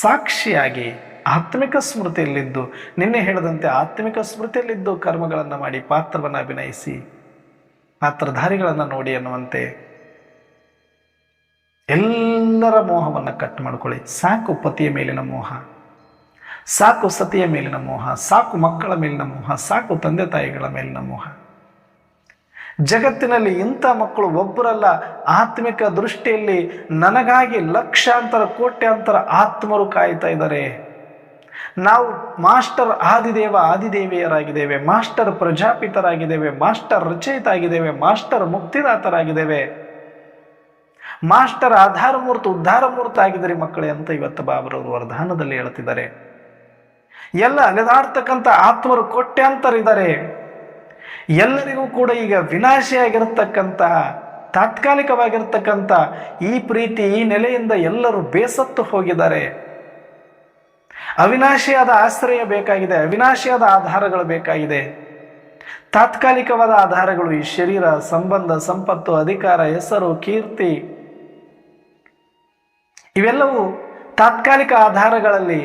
ಸಾಕ್ಷಿಯಾಗಿ ಆತ್ಮಿಕ ಸ್ಮೃತಿಯಲ್ಲಿದ್ದು, ನಿನ್ನೆ ಹೇಳಿದಂತೆ ಆತ್ಮಿಕ ಸ್ಮೃತಿಯಲ್ಲಿದ್ದು ಕರ್ಮಗಳನ್ನು ಮಾಡಿ ಪಾತ್ರವನ್ನು ಅಭಿನಯಿಸಿ ಪಾತ್ರಧಾರಿಗಳನ್ನು ನೋಡಿ ಅನ್ನುವಂತೆ ಎಲ್ಲರ ಮೋಹವನ್ನು ಕಟ್ ಮಾಡ್ಕೊಳ್ಳಿ. ಸಾಕು ಪತಿಯ ಮೇಲಿನ ಮೋಹ, ಸಾಕು ಸತಿಯ ಮೇಲಿನ ಮೋಹ, ಸಾಕು ಮಕ್ಕಳ ಮೇಲಿನ ಮೋಹ, ಸಾಕು ತಂದೆ ತಾಯಿಗಳ ಮೇಲಿನ ಮೋಹ. ಜಗತ್ತಿನಲ್ಲಿ ಇಂಥ ಮಕ್ಕಳು ಒಬ್ಬರಲ್ಲ. ಆತ್ಮಿಕ ದೃಷ್ಟಿಯಲ್ಲಿ ನನಗಾಗಿ ಲಕ್ಷಾಂತರ ಕೋಟ್ಯಾಂತರ ಆತ್ಮರು ಕಾಯ್ತಾ ಇದ್ದಾರೆ. ನಾವು ಮಾಸ್ಟರ್ ಆದಿದೇವಿಯರಾಗಿದ್ದೇವೆ, ಮಾಸ್ಟರ್ ಪ್ರಜಾಪಿತರಾಗಿದ್ದೇವೆ, ಮಾಸ್ಟರ್ ರಚಯಿತ ಆಗಿದ್ದೇವೆ, ಮಾಸ್ಟರ್ ಮುಕ್ತಿದಾತರಾಗಿದ್ದೇವೆ, ಮಾಸ್ಟರ್ ಆಧಾರಮೂರ್ತ ಉದ್ಧಾರಮೂರ್ತ ಆಗಿದ್ದಾರೆ ಮಕ್ಕಳೇ ಅಂತ ಇವತ್ತು ಬಾಬರವರು ವರದಾನದಲ್ಲಿ ಹೇಳ್ತಿದ್ದಾರೆ. ಎಲ್ಲ ಅಲೆದಾಡ್ತಕ್ಕಂಥ ಆತ್ಮರು ಕೋಟ್ಯಾಂತರ ಇದ್ದಾರೆ. ಎಲ್ಲರಿಗೂ ಕೂಡ ಈಗ ವಿನಾಶಿಯಾಗಿರತಕ್ಕಂಥ ತಾತ್ಕಾಲಿಕವಾಗಿರ್ತಕ್ಕಂಥ ಈ ಪ್ರೀತಿ, ಈ ನೆಲೆಯಿಂದ ಎಲ್ಲರೂ ಬೇಸತ್ತು ಹೋಗಿದ್ದಾರೆ. ಅವಿನಾಶಿಯಾದ ಆಶ್ರಯ ಬೇಕಾಗಿದೆ, ಅವಿನಾಶಿಯಾದ ಆಧಾರಗಳು ಬೇಕಾಗಿದೆ. ತಾತ್ಕಾಲಿಕವಾದ ಆಧಾರಗಳು ಈ ಶರೀರ, ಸಂಬಂಧ, ಸಂಪತ್ತು, ಅಧಿಕಾರ, ಹೆಸರು, ಕೀರ್ತಿ ಇವೆಲ್ಲವೂ ತಾತ್ಕಾಲಿಕ ಆಧಾರಗಳಲ್ಲಿ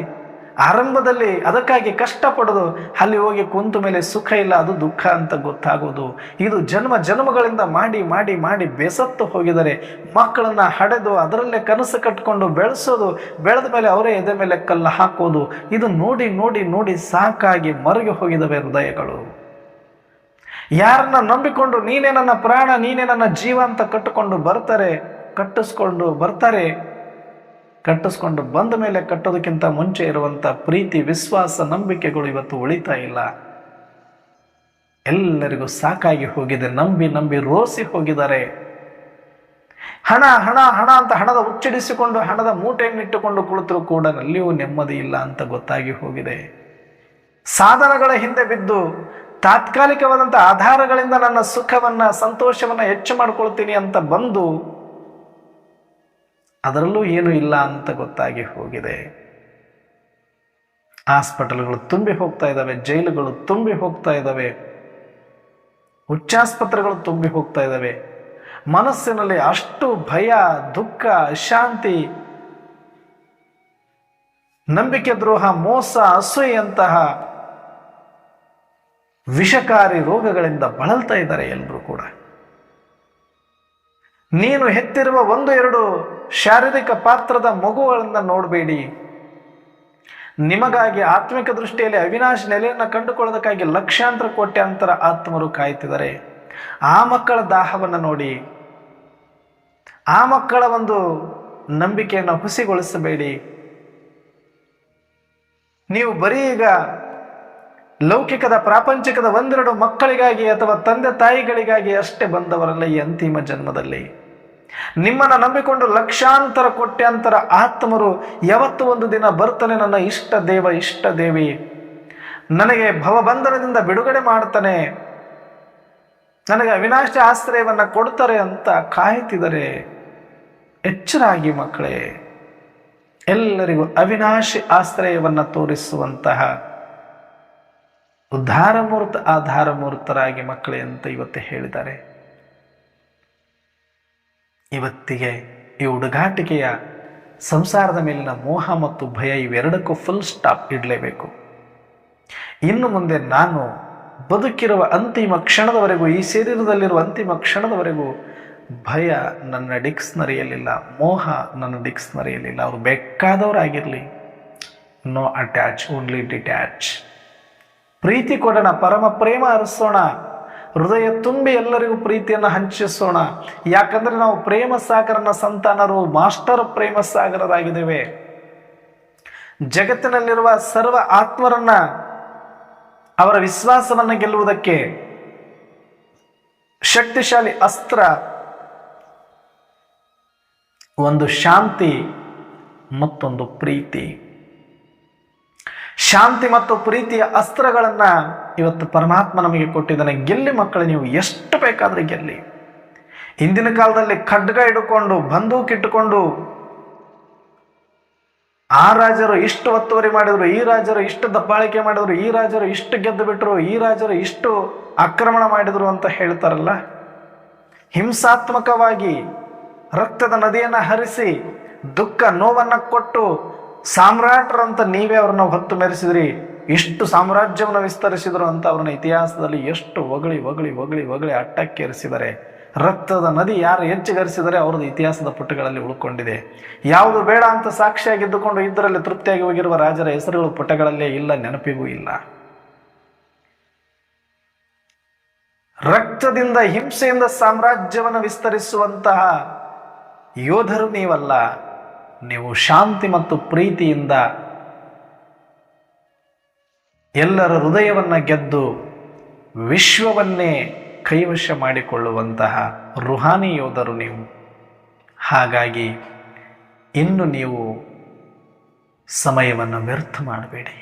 ಆರಂಭದಲ್ಲಿ ಅದಕ್ಕಾಗಿ ಕಷ್ಟಪಡೋದು, ಅಲ್ಲಿ ಹೋಗಿ ಕುಂತ ಮೇಲೆ ಸುಖ ಇಲ್ಲ, ಅದು ದುಃಖ ಅಂತ ಗೊತ್ತಾಗೋದು. ಇದು ಜನ್ಮ ಜನ್ಮಗಳಿಂದ ಮಾಡಿ ಮಾಡಿ ಮಾಡಿ ಬೇಸತ್ತು ಹೋಗಿದ್ದಾರೆ. ಮಕ್ಕಳನ್ನ ಹಡೆದು ಅದರಲ್ಲೇ ಕನಸು ಕಟ್ಕೊಂಡು ಬೆಳೆಸೋದು, ಬೆಳೆದ ಮೇಲೆ ಅವರೇ ಎದೆ ಮೇಲೆ ಕಲ್ಲು ಹಾಕೋದು, ಇದು ನೋಡಿ ನೋಡಿ ನೋಡಿ ಸಾಕಾಗಿ ಮರಗಿ ಹೋಗಿದವೆ ಹೃದಯಗಳು. ಯಾರನ್ನ ನಂಬಿಕೊಂಡು ನೀನೇ ನನ್ನ ಪ್ರಾಣ, ನೀನೇ ನನ್ನ ಜೀವ ಅಂತ ಕಟ್ಟಿಸ್ಕೊಂಡು ಬಂದ ಮೇಲೆ ಕಟ್ಟೋದಕ್ಕಿಂತ ಮುಂಚೆ ಇರುವಂಥ ಪ್ರೀತಿ, ವಿಶ್ವಾಸ, ನಂಬಿಕೆಗಳು ಇವತ್ತು ಉಳಿತಾ ಇಲ್ಲ. ಎಲ್ಲರಿಗೂ ಸಾಕಾಗಿ ಹೋಗಿದೆ. ನಂಬಿ ನಂಬಿ ರೋಸಿ ಹೋಗಿದ್ದಾರೆ. ಹಣ ಹಣ ಹಣ ಅಂತ ಹಣದ ಉಚ್ಚರಿಸಿಕೊಂಡು ಹಣದ ಮೂಟೆಯನ್ನಿಟ್ಟುಕೊಂಡು ಕುಳಿತರೂ ಕೂಡ ಅಲ್ಲಿಯೂ ನೆಮ್ಮದಿ ಇಲ್ಲ ಅಂತ ಗೊತ್ತಾಗಿ ಹೋಗಿದೆ. ಸಾಧನಗಳ ಹಿಂದೆ ಬಿದ್ದು ತಾತ್ಕಾಲಿಕವಾದಂಥ ಆಧಾರಗಳಿಂದ ನನ್ನ ಸುಖವನ್ನ, ಸಂತೋಷವನ್ನ ಹೆಚ್ಚು ಮಾಡ್ಕೊಳ್ತೀನಿ ಅಂತ ಬಂದು ಅದರಲ್ಲೂ ಏನೂ ಇಲ್ಲ ಅಂತ ಗೊತ್ತಾಗಿ ಹೋಗಿದೆ. ಹಾಸ್ಪಿಟಲ್ಗಳು ತುಂಬಿ ಹೋಗ್ತಾ ಇದ್ದಾವೆ, ಜೈಲುಗಳು ತುಂಬಿ ಹೋಗ್ತಾ ಇದ್ದಾವೆ, ಉಚ್ಚಾಸ್ಪತ್ರೆಗಳು ತುಂಬಿ ಹೋಗ್ತಾ ಇದ್ದಾವೆ. ಮನಸ್ಸಿನಲ್ಲಿ ಅಷ್ಟು ಭಯ, ದುಃಖ, ಅಶಾಂತಿ, ನಂಬಿಕೆ ದ್ರೋಹ, ಮೋಸ, ಅಸೂಯೆಯಂತಹ ವಿಷಕಾರಿ ರೋಗಗಳಿಂದ ಬಳಲ್ತಾ ಇದ್ದಾರೆ ಎಲ್ಲರೂ ಕೂಡ. ನೀನು ಹೆತ್ತಿರುವ 1-2 ಶಾರೀರಿಕ ಪಾತ್ರದ ಮಗುಗಳಿಂದ ನೋಡಬೇಡಿ. ನಿಮಗಾಗಿ ಆತ್ಮಿಕ ದೃಷ್ಟಿಯಲ್ಲಿ ಅವಿನಾಶಿ ನೆಲೆಯನ್ನು ಕಂಡುಕೊಳ್ಳೋದಕ್ಕಾಗಿ ಲಕ್ಷಾಂತರ ಕೋಟ್ಯಾಂತರ ಆತ್ಮರು ಕಾಯ್ತಿದ್ದಾರೆ. ಆ ಮಕ್ಕಳ ದಾಹವನ್ನು ನೋಡಿ, ಆ ಮಕ್ಕಳ ಒಂದು ನಂಬಿಕೆಯನ್ನು ಹುಸಿಗೊಳಿಸಬೇಡಿ. ನೀವು ಬರೀ ಈಗ ಲೌಕಿಕದ, ಪ್ರಾಪಂಚಿಕದ 1-2 ಮಕ್ಕಳಿಗಾಗಿ ಅಥವಾ ತಂದೆ ತಾಯಿಗಳಿಗಾಗಿ ಅಷ್ಟೇ ಬಂದವರಲ್ಲ ಈ ಅಂತಿಮ ಜನ್ಮದಲ್ಲಿ. ನಿಮ್ಮನ್ನು ನಂಬಿಕೊಂಡು ಲಕ್ಷಾಂತರ ಕೋಟ್ಯಾಂತರ ಆತ್ಮರು ಯಾವತ್ತು ಒಂದು ದಿನ ಬರ್ತಾನೆ, ನನ್ನ ಇಷ್ಟ ದೇವ, ಇಷ್ಟ ದೇವಿ ನನಗೆ ಭವಬಂಧನದಿಂದ ಬಿಡುಗಡೆ ಮಾಡ್ತಾನೆ, ನನಗೆ ಅವಿನಾಶಿ ಆಶ್ರಯವನ್ನು ಕೊಡ್ತಾರೆ ಅಂತ ಕಾಯ್ತಿದ್ದಾರೆ. ಎಚ್ಚರಾಗಿ ಮಕ್ಕಳೇ, ಎಲ್ಲರಿಗೂ ಅವಿನಾಶಿ ಆಶ್ರಯವನ್ನು ತೋರಿಸುವಂತಹ ಉದ್ಧಾರಮೂರ್ತ, ಆಧಾರಮೂರ್ತರಾಗಿ ಮಕ್ಕಳೇ ಅಂತ ಇವತ್ತು ಹೇಳಿದ್ದಾರೆ. ಇವತ್ತಿಗೆ ಈ ಹುಡುಗಾಟಿಕೆಯ ಸಂಸಾರದ ಮೇಲಿನ ಮೋಹ ಮತ್ತು ಭಯ ಇವೆರಡಕ್ಕೂ ಫುಲ್ ಸ್ಟಾಪ್ ಇಡಲೇಬೇಕು. ಇನ್ನು ಮುಂದೆ ನಾನು ಬದುಕಿರುವ ಅಂತಿಮ ಕ್ಷಣದವರೆಗೂ, ಈ ಶರೀರದಲ್ಲಿರುವ ಅಂತಿಮ ಕ್ಷಣದವರೆಗೂ ಭಯ ನನ್ನ ಡಿಕ್ಸ್ನರಿಯಲ್ಲಿಲ್ಲ, ಮೋಹ ನನ್ನ ಡಿಕ್ಸ್ನರಿಯಲ್ಲಿಲ್ಲ. ಅವರು ಬೇಕಾದವರಾಗಿರಲಿ, ನೋ ಅಟ್ಯಾಚ್, ಓನ್ಲಿ ಡಿಟ್ಯಾಚ್. ಪ್ರೀತಿ ಕೊಡೋಣ, ಪರಮ ಪ್ರೇಮ ಹರಿಸೋಣ, ಹೃದಯ ತುಂಬಿ ಎಲ್ಲರಿಗೂ ಪ್ರೀತಿಯನ್ನು ಹಂಚಿಸೋಣ. ಯಾಕಂದ್ರೆ ನಾವು ಪ್ರೇಮ ಸಾಗರನ ಸಂತಾನರು, ಮಾಸ್ಟರ್ ಪ್ರೇಮ ಸಾಗರರಾಗಿದ್ದೇವೆ. ಜಗತ್ತಿನಲ್ಲಿರುವ ಸರ್ವ ಆತ್ಮರನ್ನ, ಅವರ ವಿಶ್ವಾಸವನ್ನು ಗೆಲ್ಲುವುದಕ್ಕೆ ಶಕ್ತಿಶಾಲಿ ಅಸ್ತ್ರ ಒಂದು ಶಾಂತಿ, ಮತ್ತೊಂದು ಪ್ರೀತಿ. ಶಾಂತಿ ಮತ್ತು ಪ್ರೀತಿಯ ಅಸ್ತ್ರಗಳನ್ನ ಇವತ್ತು ಪರಮಾತ್ಮ ನಮಗೆ ಕೊಟ್ಟಿದ್ದಾನೆ. ಗೆಲ್ಲಿ ಮಕ್ಕಳು, ನೀವು ಎಷ್ಟು ಬೇಕಾದ್ರೆ ಗೆಲ್ಲಿ. ಹಿಂದಿನ ಕಾಲದಲ್ಲಿ ಖಡ್ಗ ಹಿಡ್ಕೊಂಡು, ಬಂದೂಕ್ ಇಟ್ಟುಕೊಂಡು ಆ ರಾಜರು ಇಷ್ಟು ಒತ್ತುವರಿ ಮಾಡಿದ್ರು, ಈ ರಾಜರು ಇಷ್ಟು ದಬ್ಬಾಳಿಕೆ ಮಾಡಿದ್ರು, ಈ ರಾಜರು ಇಷ್ಟು ಗೆದ್ದು ಬಿಟ್ರು, ಈ ರಾಜರು ಇಷ್ಟು ಆಕ್ರಮಣ ಮಾಡಿದ್ರು ಅಂತ ಹೇಳ್ತಾರಲ್ಲ. ಹಿಂಸಾತ್ಮಕವಾಗಿ ರಕ್ತದ ನದಿಯನ್ನು ಹರಿಸಿ ದುಃಖ ನೋವನ್ನು ಕೊಟ್ಟು ಸಾಮ್ರಾಟರಂತ ನೀವೇ ಅವ್ರನ್ನ ಹೊತ್ತು ಮೆರೆಸಿದ್ರಿ, ಇಷ್ಟು ಸಾಮ್ರಾಜ್ಯವನ್ನು ವಿಸ್ತರಿಸಿದ್ರು ಅಂತ ಅವ್ರನ್ನ ಇತಿಹಾಸದಲ್ಲಿ ಎಷ್ಟು ಹೊಗಳಿ ಹೊಗಳಿ ಹೊಗಳಿ ಹೊಗಳಿ ಅಟ್ಟಕ್ಕೇರಿಸಿದರೆ. ರಕ್ತದ ನದಿ ಯಾರು ಹೆಚ್ಚಿಗರಿಸಿದರೆ ಅವ್ರದ್ದು ಇತಿಹಾಸದ ಪುಟಗಳಲ್ಲಿ ಉಳ್ಕೊಂಡಿದೆ. ಯಾವುದು ಬೇಡ ಅಂತ ಸಾಕ್ಷಿಯಾಗಿದ್ದುಕೊಂಡು ಇದರಲ್ಲಿ ತೃಪ್ತಿಯಾಗಿ ಹೋಗಿರುವ ರಾಜರ ಹೆಸರುಗಳು ಪುಟಗಳಲ್ಲೇ ಇಲ್ಲ, ನೆನಪಿಗೂ ಇಲ್ಲ. ರಕ್ತದಿಂದ ಹಿಂಸೆಯಿಂದ ಸಾಮ್ರಾಜ್ಯವನ್ನು ವಿಸ್ತರಿಸುವಂತಹ ಯೋಧರು ನೀವಲ್ಲ. ನೀವು ಶಾಂತಿ ಮತ್ತು ಪ್ರೀತಿಯಿಂದ ಎಲ್ಲರ ಹೃದಯವನ್ನು ಗೆದ್ದು ವಿಶ್ವವನ್ನೇ ಕೈವಶ ಮಾಡಿಕೊಳ್ಳುವಂತಹ ರುಹಾನಿ ಯೋಧರು ನೀವು. ಹಾಗಾಗಿ ಇನ್ನು ನೀವು ಸಮಯವನ್ನು ವ್ಯರ್ಥ ಮಾಡಬೇಡಿ.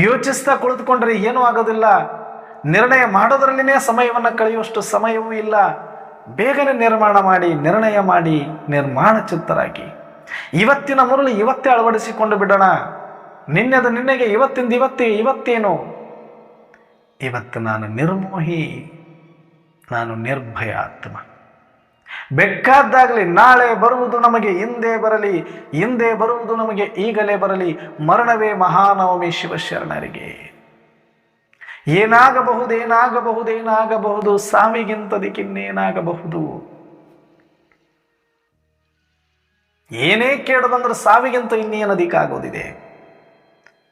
ಯೋಚಿಸ್ತಾ ಕುಳಿತುಕೊಂಡ್ರೆ ಏನೂ ಆಗೋದಿಲ್ಲ. ನಿರ್ಣಯ ಮಾಡೋದ್ರಲ್ಲಿನೇ ಸಮಯವನ್ನು ಕಳೆಯುವಷ್ಟು ಸಮಯವೂ ಇಲ್ಲ. ಬೇಗನೆ ನಿರ್ಮಾಣ ಮಾಡಿ, ನಿರ್ಣಯ ಮಾಡಿ, ನಿರ್ಮಾಣ ಚಿತ್ತರಾಗಿ. ಇವತ್ತಿನ ಮುರಳು ಇವತ್ತೇ ಅಳವಡಿಸಿಕೊಂಡು ಬಿಡೋಣ. ನಿನ್ನೆದು ನಿನ್ನೆಗೆ, ಇವತ್ತಿಂದ ಇವತ್ತೇನು. ಇವತ್ತು ನಾನು ನಿರ್ಮೋಹಿ, ನಾನು ನಿರ್ಭಯ ಆತ್ಮ. ಬೇಕಾದ್ದಾಗಲಿ, ನಾಳೆ ಬರುವುದು ನಮಗೆ ಹಿಂದೆ ಬರಲಿ, ಹಿಂದೆ ಬರುವುದು ನಮಗೆ ಈಗಲೇ ಬರಲಿ. ಮರಣವೇ ಮಹಾನವಮಿ ಶಿವಶರಣರಿಗೆ. ಏನಾಗಬಹುದು, ಸಾವಿಗಿಂತದಕ್ಕಿನ್ನೇನಾಗಬಹುದು. ಏನೇ ಕೇಳು ಬಂದ್ರೆ ಸಾವಿಗಿಂತ ಇನ್ನೇನದಕ್ಕಾಗೋದಿದೆ.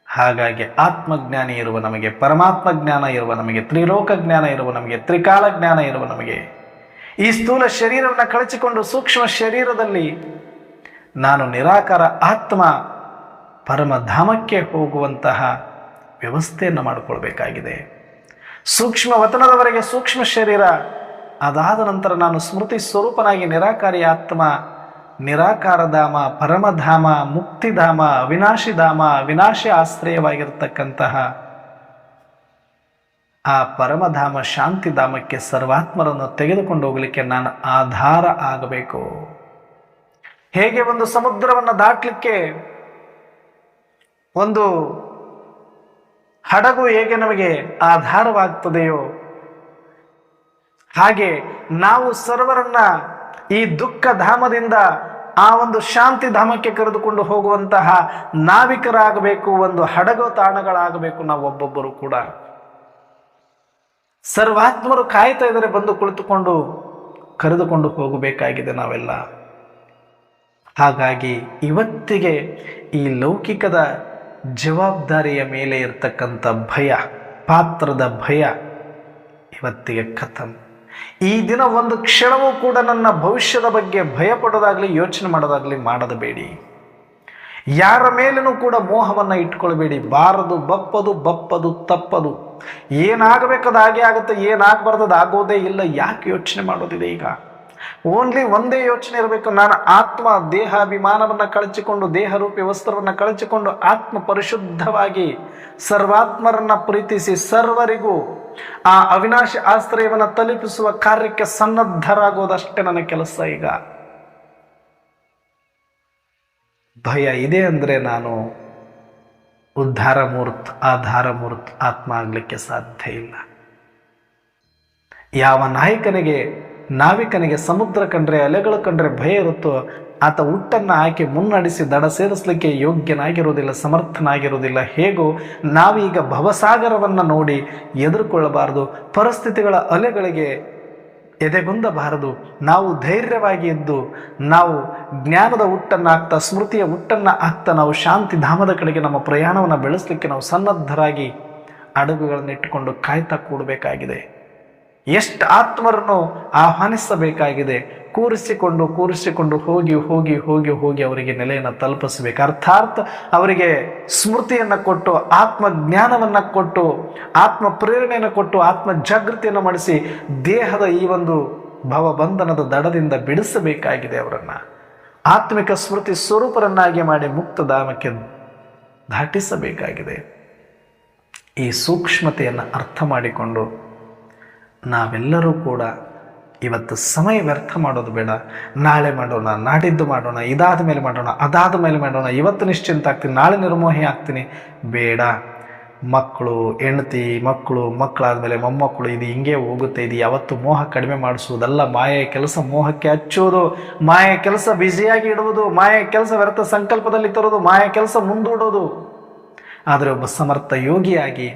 ಹಾಗಾಗಿ ಆತ್ಮಜ್ಞಾನಿ ಇರುವ ನಮಗೆ, ಪರಮಾತ್ಮ ಜ್ಞಾನ ಇರುವ ನಮಗೆ, ತ್ರಿಲೋಕ ಜ್ಞಾನ ಇರುವ ನಮಗೆ, ತ್ರಿಕಾಲ ಜ್ಞಾನ ಇರುವ ನಮಗೆ, ಈ ಸ್ಥೂಲ ಶರೀರವನ್ನು ಕಳಚಿಕೊಂಡು ಸೂಕ್ಷ್ಮ ಶರೀರದಲ್ಲಿ ನಾನು ನಿರಾಕಾರ ಆತ್ಮ ಪರಮಧಾಮಕ್ಕೆ ಹೋಗುವಂತಹ ವ್ಯವಸ್ಥೆಯನ್ನು ಮಾಡಿಕೊಳ್ಬೇಕಾಗಿದೆ. ಸೂಕ್ಷ್ಮ ವತನದವರೆಗೆ ಸೂಕ್ಷ್ಮ ಶರೀರ, ಅದಾದ ನಂತರ ನಾನು ಸ್ಮೃತಿ ಸ್ವರೂಪನಾಗಿ ನಿರಾಕಾರಿ ಆತ್ಮ, ನಿರಾಕಾರ ಧಾಮ, ಪರಮಧಾಮ, ಮುಕ್ತಿಧಾಮ, ಅವಿನಾಶಿ ಧಾಮ, ಅವಿನಾಶಿ ಆಶ್ರಯವಾಗಿರ್ತಕ್ಕಂತಹ ಆ ಪರಮಧಾಮ ಶಾಂತಿಧಾಮಕ್ಕೆ ಸರ್ವಾತ್ಮರನ್ನು ತೆಗೆದುಕೊಂಡು ಹೋಗಲಿಕ್ಕೆ ನಾನು ಆಧಾರ ಆಗಬೇಕು. ಹೇಗೆ ಒಂದು ಸಮುದ್ರವನ್ನು ದಾಟಲಿಕ್ಕೆ ಒಂದು ಹಡಗು ಹೇಗೆ ನಮಗೆ ಆಧಾರವಾಗ್ತದೆಯೋ, ಹಾಗೆ ನಾವು ಸರ್ವರನ್ನ ಈ ದುಃಖ ಧಾಮದಿಂದ ಆ ಒಂದು ಶಾಂತಿ ಧಾಮಕ್ಕೆ ಕರೆದುಕೊಂಡು ಹೋಗುವಂತಹ ನಾವಿಕರಾಗಬೇಕು, ಒಂದು ಹಡಗು ತಾಣಗಳಾಗಬೇಕು. ನಾವು ಒಬ್ಬೊಬ್ಬರು ಕೂಡ ಸರ್ವಾತ್ಮರು ಕಾಯ್ತಾ ಇದ್ದಾರೆ, ಬಂದು ಕುಳಿತುಕೊಂಡು ಕರೆದುಕೊಂಡು ಹೋಗಬೇಕಾಗಿದೆ ನಾವೆಲ್ಲ. ಹಾಗಾಗಿ ಇವತ್ತಿಗೆ ಈ ಲೌಕಿಕದ ಜವಾಬ್ದಾರಿಯ ಮೇಲೆ ಇರತಕ್ಕಂಥ ಭಯ, ಪಾತ್ರದ ಭಯ ಇವತ್ತಿಗೆ ಖತಮ್. ಈ ದಿನ ಒಂದು ಕ್ಷಣವೂ ಕೂಡ ನನ್ನ ಭವಿಷ್ಯದ ಬಗ್ಗೆ ಭಯ ಪಡೋದಾಗ್ಲಿ, ಯೋಚನೆ ಮಾಡೋದಾಗ್ಲಿ ಮಾಡಬೇಡಿ. ಯಾರ ಮೇಲೂ ಕೂಡ ಮೋಹವನ್ನು ಇಟ್ಕೊಳ್ಬೇಡಿ. ಬಾರದು ಬಪ್ಪದು ತಪ್ಪದು. ಏನಾಗಬೇಕದು ಹಾಗೆ ಆಗುತ್ತೆ, ಏನಾಗಬಾರ್ದು ಆಗೋದೇ ಇಲ್ಲ. ಯಾಕೆ ಯೋಚನೆ ಮಾಡೋದಿದೆ? ಈಗ ಓನ್ಲಿ ಒಂದೇ ಯೋಚನೆ ಇರಬೇಕು, ನಾನು ಆತ್ಮ. ದೇಹಾಭಿಮಾನವನ್ನು ಕಳಚಿಕೊಂಡು, ದೇಹರೂಪಿ ವಸ್ತ್ರವನ್ನು ಕಳಚಿಕೊಂಡು ಆತ್ಮ ಪರಿಶುದ್ಧವಾಗಿ ಸರ್ವಾತ್ಮರನ್ನ ಪ್ರೀತಿಸಿ ಸರ್ವರಿಗೂ ಆ ಅವಿನಾಶಿ ಆಶ್ರಯವನ್ನು ತಲುಪಿಸುವ ಕಾರ್ಯಕ್ಕೆ ಸನ್ನದ್ಧರಾಗೋದಷ್ಟೇ ನನ್ನ ಕೆಲಸ. ಈಗ ಭಯ ಇದೆ ಅಂದರೆ ನಾನು ಉದ್ಧಾರ ಮೂರ್ತ್, ಆಧಾರ ಮೂರ್ತ್ ಆತ್ಮ ಆಗಲಿಕ್ಕೆ ಸಾಧ್ಯ ಇಲ್ಲ. ಯಾವ ನಾವಿಕನಿಗೆ ಸಮುದ್ರ ಕಂಡ್ರೆ, ಅಲೆಗಳು ಕಂಡ್ರೆ ಭಯ ಇರುತ್ತೋ ಆತ ಹುಟ್ಟನ್ನು ಹಾಕಿ ಮುನ್ನಡೆಸಿ ದಡ ಸೇರಿಸಲಿಕ್ಕೆ ಯೋಗ್ಯನಾಗಿರುವುದಿಲ್ಲ, ಸಮರ್ಥನಾಗಿರುವುದಿಲ್ಲ. ಹೇಗೋ ನಾವೀಗ ಭವಸಾಗರವನ್ನು ನೋಡಿ ಎದುರುಕೊಳ್ಳಬಾರದು, ಪರಿಸ್ಥಿತಿಗಳ ಅಲೆಗಳಿಗೆ ಎದೆಗುಂದಬಾರದು. ನಾವು ಧೈರ್ಯವಾಗಿ ಇದ್ದು, ನಾವು ಜ್ಞಾನದ ಹುಟ್ಟನ್ನು ಆಗ್ತಾ, ಸ್ಮೃತಿಯ ಹುಟ್ಟನ್ನು ಆಗ್ತಾ, ನಾವು ಶಾಂತಿ ಧಾಮದ ಕಡೆಗೆ ನಮ್ಮ ಪ್ರಯಾಣವನ್ನು ಬೆಳೆಸಲಿಕ್ಕೆ ನಾವು ಸನ್ನದ್ಧರಾಗಿ ಹಡಗುಗಳನ್ನು ಇಟ್ಟುಕೊಂಡು ಕಾಯ್ತಾ ಕೂಡಬೇಕಾಗಿದೆ. ಎಷ್ಟು ಆತ್ಮರನ್ನು ಆಹ್ವಾನಿಸಬೇಕಾಗಿದೆ. ಕೂರಿಸಿಕೊಂಡು ಹೋಗಿ ಅವರಿಗೆ ನೆಲೆಯನ್ನು ತಲುಪಿಸಬೇಕು. ಅರ್ಥಾತ್ ಅವರಿಗೆ ಸ್ಮೃತಿಯನ್ನು ಕೊಟ್ಟು, ಆತ್ಮಜ್ಞಾನವನ್ನು ಕೊಟ್ಟು, ಆತ್ಮ ಪ್ರೇರಣೆಯನ್ನು ಕೊಟ್ಟು, ಆತ್ಮ ಜಾಗೃತಿಯನ್ನು ಮಾಡಿಸಿ ದೇಹದ ಈ ಒಂದು ಭವಬಂಧನದ ದಡದಿಂದ ಬಿಡಿಸಬೇಕಾಗಿದೆ. ಅವರನ್ನು ಆತ್ಮಿಕ ಸ್ಮೃತಿ ಸ್ವರೂಪರನ್ನಾಗಿ ಮಾಡಿ ಮುಕ್ತಧಾಮಕ್ಕೆ ದಾಟಿಸಬೇಕಾಗಿದೆ. ಈ ಸೂಕ್ಷ್ಮತೆಯನ್ನು ಅರ್ಥ ಮಾಡಿಕೊಂಡು ನಾವೆಲ್ಲರೂ ಕೂಡ ಇವತ್ತು ಸಮಯ ವ್ಯರ್ಥ ಮಾಡೋದು ಬೇಡ. ನಾಳೆ ಮಾಡೋಣ, ನಾಡಿದ್ದು ಮಾಡೋಣ, ಇದಾದ ಮೇಲೆ ಮಾಡೋಣ, ಅದಾದ ಮೇಲೆ ಮಾಡೋಣ, ಇವತ್ತು ನಿಶ್ಚಿಂತ ಆಗ್ತೀನಿ, ನಾಳೆ ನಿರ್ಮೋಹಿ ಆಗ್ತೀನಿ, ಬೇಡ. ಮಕ್ಕಳು, ಹೆಂಡತಿ, ಮಕ್ಕಳಾದಮೇಲೆ ಮೊಮ್ಮಕ್ಕಳು, ಇದು ಹಿಂಗೆ ಹೋಗುತ್ತೆ. ಇದು ಯಾವತ್ತು ಮೋಹ ಕಡಿಮೆ ಮಾಡಿಸುವುದಲ್ಲ. ಮಾಯೆಯ ಕೆಲಸ ಮೋಹಕ್ಕೆ ಹಚ್ಚುವುದು, ಮಾಯೆಯ ಕೆಲಸ ಬ್ಯುಸಿಯಾಗಿ ಇಡುವುದು, ಮಾಯೆಯ ಕೆಲಸ ವ್ಯರ್ಥ ಸಂಕಲ್ಪದಲ್ಲಿ ತರೋದು, ಮಾಯೆಯ ಕೆಲಸ ಮುಂದೂಡೋದು. ಆದರೆ ಒಬ್ಬ ಸಮರ್ಥ ಯೋಗಿಯಾಗಿ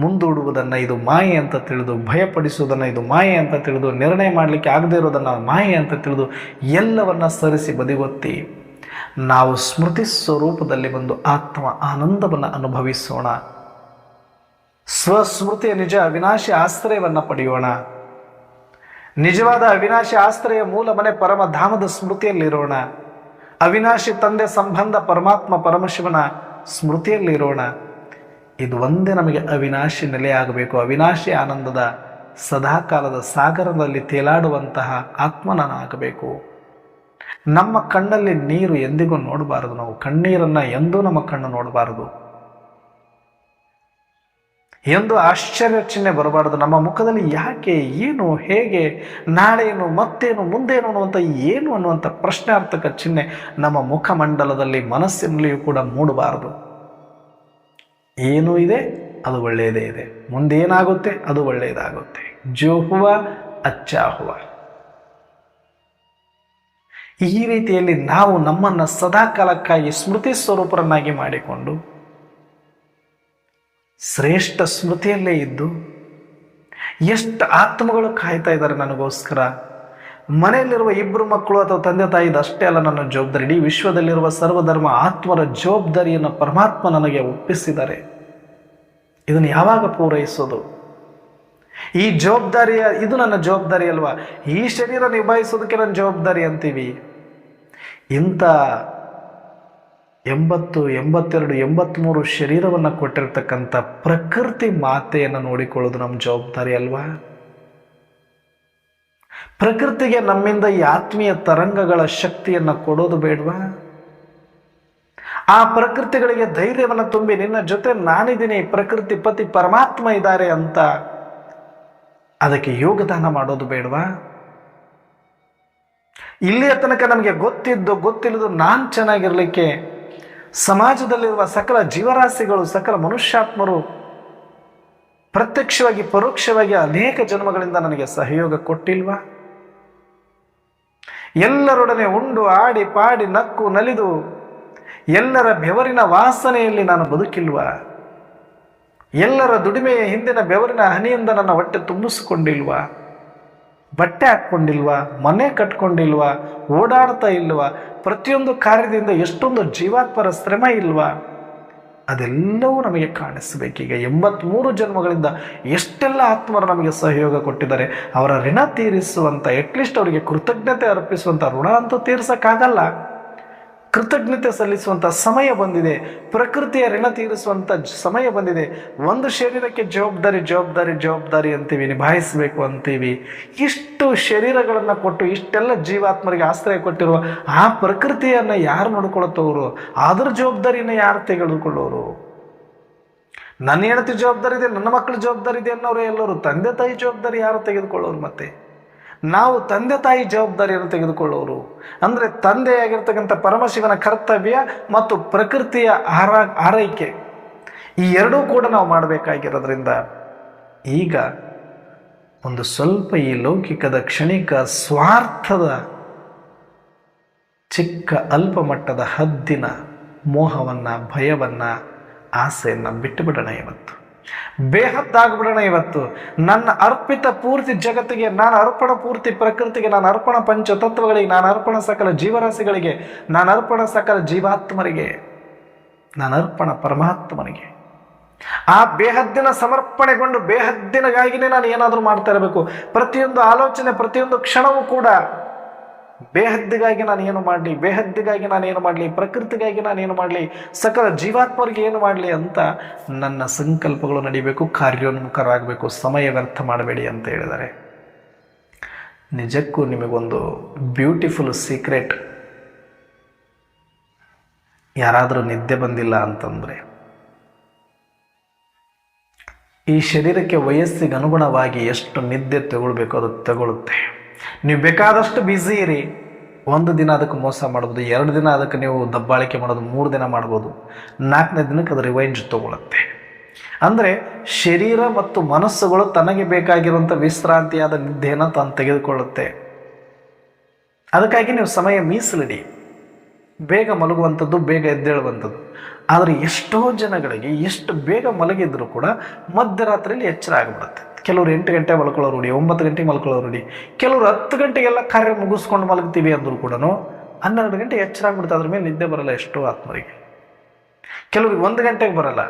ಮುಂದೂಡುವುದನ್ನು ಇದು ಮಾಯೆ ಅಂತ ತಿಳಿದು, ಭಯಪಡಿಸುವುದನ್ನು ಇದು ಮಾಯೆ ಅಂತ ತಿಳಿದು, ನಿರ್ಣಯ ಮಾಡಲಿಕ್ಕೆ ಆಗದೇ ಇರೋದನ್ನು ಮಾಯೆ ಅಂತ ತಿಳಿದು ಎಲ್ಲವನ್ನ ಸರಿಸಿ ಬದಿಗೊತ್ತಿ ನಾವು ಸ್ಮೃತಿ ಸ್ವರೂಪದಲ್ಲಿ ಬಂದು ಆತ್ಮ ಆನಂದವನ್ನು ಅನುಭವಿಸೋಣ. ಸ್ವಸ್ಮೃತಿಯ ನಿಜ ಅವಿನಾಶಿ ಆಶ್ರಯವನ್ನು ಪಡೆಯೋಣ. ನಿಜವಾದ ಅವಿನಾಶಿ ಆಶ್ರಯ ಮೂಲ ಮನೆ ಪರಮಧಾಮದ ಸ್ಮೃತಿಯಲ್ಲಿರೋಣ. ಅವಿನಾಶಿ ತಂದೆ ಸಂಬಂಧ ಪರಮಾತ್ಮ ಪರಮಶಿವನ ಸ್ಮೃತಿಯಲ್ಲಿರೋಣ. ಇದು ಒಂದೇ ನಮಗೆ ಅವಿನಾಶಿ ನೆಲೆಯಾಗಬೇಕು. ಅವಿನಾಶಿ ಆನಂದದ ಸದಾಕಾಲದ ಸಾಗರದಲ್ಲಿ ತೇಲಾಡುವಂತಹ ಆತ್ಮನಾಗಬೇಕು. ನಮ್ಮ ಕಣ್ಣಲ್ಲಿ ನೀರು ಎಂದಿಗೂ ನೋಡಬಾರದು. ನಾವು ಕಣ್ಣೀರನ್ನು ಎಂದೂ ನಮ್ಮ ಕಣ್ಣು ನೋಡಬಾರದು. ಎಂದು ಆಶ್ಚರ್ಯ ಚಿಹ್ನೆ ಬರಬಾರದು. ನಮ್ಮ ಮುಖದಲ್ಲಿ ಯಾಕೆ, ಏನು, ಹೇಗೆ, ನಾಳೇನು, ಮತ್ತೇನು, ಮುಂದೇನು ಅನ್ನುವಂಥ ಏನು ಅನ್ನುವಂಥ ಪ್ರಶ್ನಾರ್ಥಕ ಚಿಹ್ನೆ ನಮ್ಮ ಮುಖಮಂಡಲದಲ್ಲಿ ಮನಸ್ಸಿನಲ್ಲಿಯೂ ಕೂಡ ಮೂಡಬಾರದು. ಏನೂ ಇದೆ, ಅದು ಒಳ್ಳೆಯದೇ ಇದೆ. ಮುಂದೇನಾಗುತ್ತೆ, ಅದು ಒಳ್ಳೆಯದಾಗುತ್ತೆ. ಜೋ ಹುವ ಅಚ್ಚಾ ಹುವ. ಈ ರೀತಿಯಲ್ಲಿ ನಾವು ನಮ್ಮನ್ನು ಸದಾಕಾಲಕ್ಕಾಗಿ ಸ್ಮೃತಿ ಸ್ವರೂಪರನ್ನಾಗಿ ಮಾಡಿಕೊಂಡು ಶ್ರೇಷ್ಠ ಸ್ಮೃತಿಯಲ್ಲೇ ಇದ್ದು, ಎಷ್ಟು ಆತ್ಮಗಳು ಕಾಯ್ತಾ ಇದ್ದಾರೆ ನನಗೋಸ್ಕರ. ಮನೆಯಲ್ಲಿರುವ ಇಬ್ಬರು ಮಕ್ಕಳು ಅಥವಾ ತಂದೆ ತಾಯಿದು ಅಷ್ಟೇ ಅಲ್ಲ ನನ್ನ ಜವಾಬ್ದಾರಿ. ಇಡೀ ವಿಶ್ವದಲ್ಲಿರುವ ಸರ್ವಧರ್ಮ ಆತ್ಮರ ಜವಾಬ್ದಾರಿಯನ್ನು ಪರಮಾತ್ಮ ನನಗೆ ಒಪ್ಪಿಸಿದ್ದಾರೆ. ಇದನ್ನು ಯಾವಾಗ ಪೂರೈಸೋದು? ಈ ಜವಾಬ್ದಾರಿಯ ಇದು ನನ್ನ ಜವಾಬ್ದಾರಿ ಅಲ್ವಾ? ಈ ಶರೀರ ನಿಭಾಯಿಸೋದಕ್ಕೆ ನನ್ನ ಜವಾಬ್ದಾರಿ ಅಂತೀವಿ. ಇಂಥ 80, 82, 83 ಶರೀರವನ್ನು ಕೊಟ್ಟಿರ್ತಕ್ಕಂಥ ಪ್ರಕೃತಿ ಮಾತೆಯನ್ನು ನೋಡಿಕೊಳ್ಳೋದು ನಮ್ಮ ಜವಾಬ್ದಾರಿ ಅಲ್ವಾ? ಪ್ರಕೃತಿಗೆ ನಮ್ಮಿಂದ ಈ ಆತ್ಮೀಯ ತರಂಗಗಳ ಶಕ್ತಿಯನ್ನು ಕೊಡೋದು ಬೇಡವಾ? ಆ ಪ್ರಕೃತಿಗಳಿಗೆ ಧೈರ್ಯವನ್ನು ತುಂಬಿ ನಿನ್ನ ಜೊತೆ ನಾನಿದ್ದೀನಿ, ಪ್ರಕೃತಿ ಪತಿ ಪರಮಾತ್ಮ ಇದ್ದಾರೆ ಅಂತ ಅದಕ್ಕೆ ಯೋಗದಾನ ಮಾಡೋದು ಬೇಡವಾ? ಇಲ್ಲಿಯ ತನಕ ನಮಗೆ ಗೊತ್ತಿಲ್ಲದು ನಾನು ಚೆನ್ನಾಗಿರ್ಲಿಕ್ಕೆ ಸಮಾಜದಲ್ಲಿರುವ ಸಕಲ ಜೀವರಾಶಿಗಳು, ಸಕಲ ಮನುಷ್ಯಾತ್ಮರು ಪ್ರತ್ಯಕ್ಷವಾಗಿ ಪರೋಕ್ಷವಾಗಿ ಅನೇಕ ಜನ್ಮಗಳಿಂದ ನನಗೆ ಸಹಯೋಗ ಕೊಟ್ಟಿಲ್ವಾ? ಎಲ್ಲರೊಡನೆ ಉಂಡು ಆಡಿ ಪಾಡಿ ನಕ್ಕು ನಲಿದು ಎಲ್ಲರ ಬೆವರಿನ ವಾಸನೆಯಲ್ಲಿ ನಾನು ಬದುಕಿಲ್ವಾ? ಎಲ್ಲರ ದುಡಿಮೆಯ ಹಿಂದಿನ ಬೆವರಿನ ಹನಿಯಿಂದ ನನ್ನ ಹೊಟ್ಟೆ ತುಂಬಿಸಿಕೊಂಡಿಲ್ವಾ? ಬಟ್ಟೆ ಹಾಕ್ಕೊಂಡಿಲ್ವಾ? ಮನೆ ಕಟ್ಕೊಂಡಿಲ್ವಾ? ಓಡಾಡ್ತಾ ಇಲ್ವಾ? ಪ್ರತಿಯೊಂದು ಕಾರ್ಯದಿಂದ ಎಷ್ಟೊಂದು ಜೀವಾತ್ಮರ ಶ್ರಮ ಇಲ್ವಾ? ಅದೆಲ್ಲವೂ ನಮಗೆ ಕಾಣಿಸಬೇಕೀಗ. 83 ಜನ್ಮಗಳಿಂದ ಎಷ್ಟೆಲ್ಲ ಆತ್ಮರು ನಮಗೆ ಸಹಯೋಗ ಕೊಟ್ಟಿದ್ದಾರೆ. ಅವರ ಋಣ ತೀರಿಸುವಂಥ, ಅಟ್ಲೀಸ್ಟ್ ಅವರಿಗೆ ಕೃತಜ್ಞತೆ ಅರ್ಪಿಸುವಂಥ, ಋಣ ಅಂತೂ ತೀರಿಸೋಕ್ಕಾಗಲ್ಲ, ಕೃತಜ್ಞತೆ ಸಲ್ಲಿಸುವಂಥ ಸಮಯ ಬಂದಿದೆ. ಪ್ರಕೃತಿಯ ಋಣ ತೀರಿಸುವಂಥ ಸಮಯ ಬಂದಿದೆ. ಒಂದು ಶರೀರಕ್ಕೆ ಜವಾಬ್ದಾರಿ ಅಂತೀವಿ, ನಿಭಾಯಿಸಬೇಕು ಅಂತೀವಿ. ಇಷ್ಟು ಶರೀರಗಳನ್ನು ಕೊಟ್ಟು ಇಷ್ಟೆಲ್ಲ ಜೀವಾತ್ಮರಿಗೆ ಆಶ್ರಯ ಕೊಟ್ಟಿರುವ ಆ ಪ್ರಕೃತಿಯನ್ನು ಯಾರು ನೋಡ್ಕೊಳ್ತವರು? ಅದರ ಜವಾಬ್ದಾರಿಯನ್ನು ಯಾರು ತೆಗೆದುಕೊಳ್ಳೋರು? ನನ್ನ ಹೆಂಡತಿ ಜವಾಬ್ದಾರಿ ಇದೆ, ನನ್ನ ಮಕ್ಕಳ ಜವಾಬ್ದಾರಿ ಇದೆ ಅನ್ನೋರು ಎಲ್ಲರೂ. ತಂದೆ ತಾಯಿ ಜವಾಬ್ದಾರಿ ಯಾರು ತೆಗೆದುಕೊಳ್ಳೋರು? ಮತ್ತೆ ನಾವು ತಂದೆ ತಾಯಿ ಜವಾಬ್ದಾರಿಯನ್ನು ತೆಗೆದುಕೊಳ್ಳೋರು. ಅಂದರೆ ತಂದೆಯಾಗಿರ್ತಕ್ಕಂಥ ಪರಮಶಿವನ ಕರ್ತವ್ಯ ಮತ್ತು ಪ್ರಕೃತಿಯ ಆರೈಕೆ, ಈ ಎರಡೂ ಕೂಡ ನಾವು ಮಾಡಬೇಕಾಗಿರೋದ್ರಿಂದ ಈಗ ಒಂದು ಸ್ವಲ್ಪ ಈ ಲೌಕಿಕದ ಕ್ಷಣಿಕ ಸ್ವಾರ್ಥದ ಚಿಕ್ಕ ಅಲ್ಪ ಮಟ್ಟದ ಹದ್ದಿನ ಮೋಹವನ್ನು, ಭಯವನ್ನು, ಆಸೆಯನ್ನು ಬಿಟ್ಟು ಬಿಡೋಣ. ಇವತ್ತು ಬೇಹದ್ದಾಗ್ಬಿಡೋಣ. ಇವತ್ತು ನನ್ನ ಅರ್ಪಿತ ಪೂರ್ತಿ ಜಗತ್ತಿಗೆ, ನಾನು ಅರ್ಪಣ ಪೂರ್ತಿ ಪ್ರಕೃತಿಗೆ, ನಾನು ಅರ್ಪಣ ಪಂಚತತ್ವಗಳಿಗೆ, ನಾನು ಅರ್ಪಣ ಸಕಲ ಜೀವರಾಶಿಗಳಿಗೆ, ನಾನು ಅರ್ಪಣ ಸಕಲ ಜೀವಾತ್ಮರಿಗೆ, ನಾನು ಅರ್ಪಣ ಪರಮಾತ್ಮನಿಗೆ. ಆ ಬೇಹದ್ದಿನ ಸಮರ್ಪಣೆಗೊಂಡು ಬೇಹದ್ದಿನಗಾಗಿನೇ ನಾನು ಏನಾದರೂ ಮಾಡ್ತಾ ಇರಬೇಕು. ಪ್ರತಿಯೊಂದು ಆಲೋಚನೆ, ಪ್ರತಿಯೊಂದು ಕ್ಷಣವೂ ಕೂಡ ಬೇಹದ್ದಿಗಾಗಿ ನಾನು ಏನು ಮಾಡಲಿ, ಬೇಹದ್ದಿಗಾಗಿ ನಾನು ಏನು ಮಾಡಲಿ, ಪ್ರಕೃತಿಗಾಗಿ ನಾನು ಏನು ಮಾಡಲಿ, ಸಕಲ ಜೀವಾತ್ಮರಿಗೆ ಏನು ಮಾಡಲಿ ಅಂತ ನನ್ನ ಸಂಕಲ್ಪಗಳು ನಡಿಬೇಕು, ಕಾರ್ಯೋನ್ಮುಖರಾಗಬೇಕು. ಸಮಯ ವ್ಯರ್ಥ ಮಾಡಬೇಡಿ ಅಂತ ಹೇಳಿದ್ದಾರೆ. ನಿಜಕ್ಕೂ ನಿಮಗೊಂದು ಬ್ಯೂಟಿಫುಲ್ ಸೀಕ್ರೆಟ್, ಯಾರಾದರೂ ನಿದ್ದೆ ಬಂದಿಲ್ಲ ಅಂತಂದರೆ ಈ ಶರೀರಕ್ಕೆ ವಯಸ್ಸಿಗೆ ಅನುಗುಣವಾಗಿ ಎಷ್ಟು ನಿದ್ದೆ ತಗೊಳ್ಬೇಕು ಅದು ತಗೊಳುತ್ತೆ. ನೀವು ಬೇಕಾದಷ್ಟು ಬ್ಯುಸಿ ಇರಿ, 1 ದಿನ ಅದಕ್ಕೆ ಮೋಸ ಮಾಡ್ಬೋದು, 2 ದಿನ ಅದಕ್ಕೆ ನೀವು ದಬ್ಬಾಳಿಕೆ ಮಾಡೋದು, 3 ದಿನ ಮಾಡ್ಬೋದು, 4ನೇ ದಿನಕ್ಕೆ ಅದು ರಿವೈಂಜ್ ತಗೊಳುತ್ತೆ. ಅಂದರೆ ಶರೀರ ಮತ್ತು ಮನಸ್ಸುಗಳು ತನಗೆ ಬೇಕಾಗಿರುವಂಥ ವಿಶ್ರಾಂತಿಯಾದ ನಿದ್ದೆಯನ್ನು ತಾನು ತೆಗೆದುಕೊಳ್ಳುತ್ತೆ. ಅದಕ್ಕಾಗಿ ನೀವು ಸಮಯ ಮೀಸಲಿಡಿ. ಬೇಗ ಮಲಗುವಂಥದ್ದು, ಬೇಗ ಎದ್ದೇಳುವಂಥದ್ದು. ಆದರೆ ಎಷ್ಟೋ ಜನಗಳಿಗೆ ಎಷ್ಟು ಬೇಗ ಮಲಗಿದ್ರು ಕೂಡ ಮಧ್ಯರಾತ್ರಿಯಲ್ಲಿ ಎಚ್ಚರ ಆಗಿಬಿಡುತ್ತೆ. ಕೆಲವರು 8 ಗಂಟೆ ಮಲ್ಕೊಳ್ಳೋ ರೂಢಿ, 9 ಗಂಟೆಗೆ ಮಲ್ಕೊಳ್ಳೋ ರೂಢಿ, ಕೆಲವರು 10 ಗಂಟೆಗೆಲ್ಲ ಕಾರ್ಯ ಮುಗಿಸ್ಕೊಂಡು ಮಲಗ್ತೀವಿ ಅಂದರೂ ಕೂಡ 12 ಗಂಟೆ ಎಚ್ಚರ ಆಗ್ಬಿಡುತ್ತೆ. ಅದ್ರ ಮೇಲೆ ನಿದ್ದೆ ಬರಲ್ಲ ಎಷ್ಟೋ ಆತ್ಮರಿಗೆ. ಕೆಲವ್ರಿಗೆ 1 ಗಂಟೆಗೆ ಬರಲ್ಲ,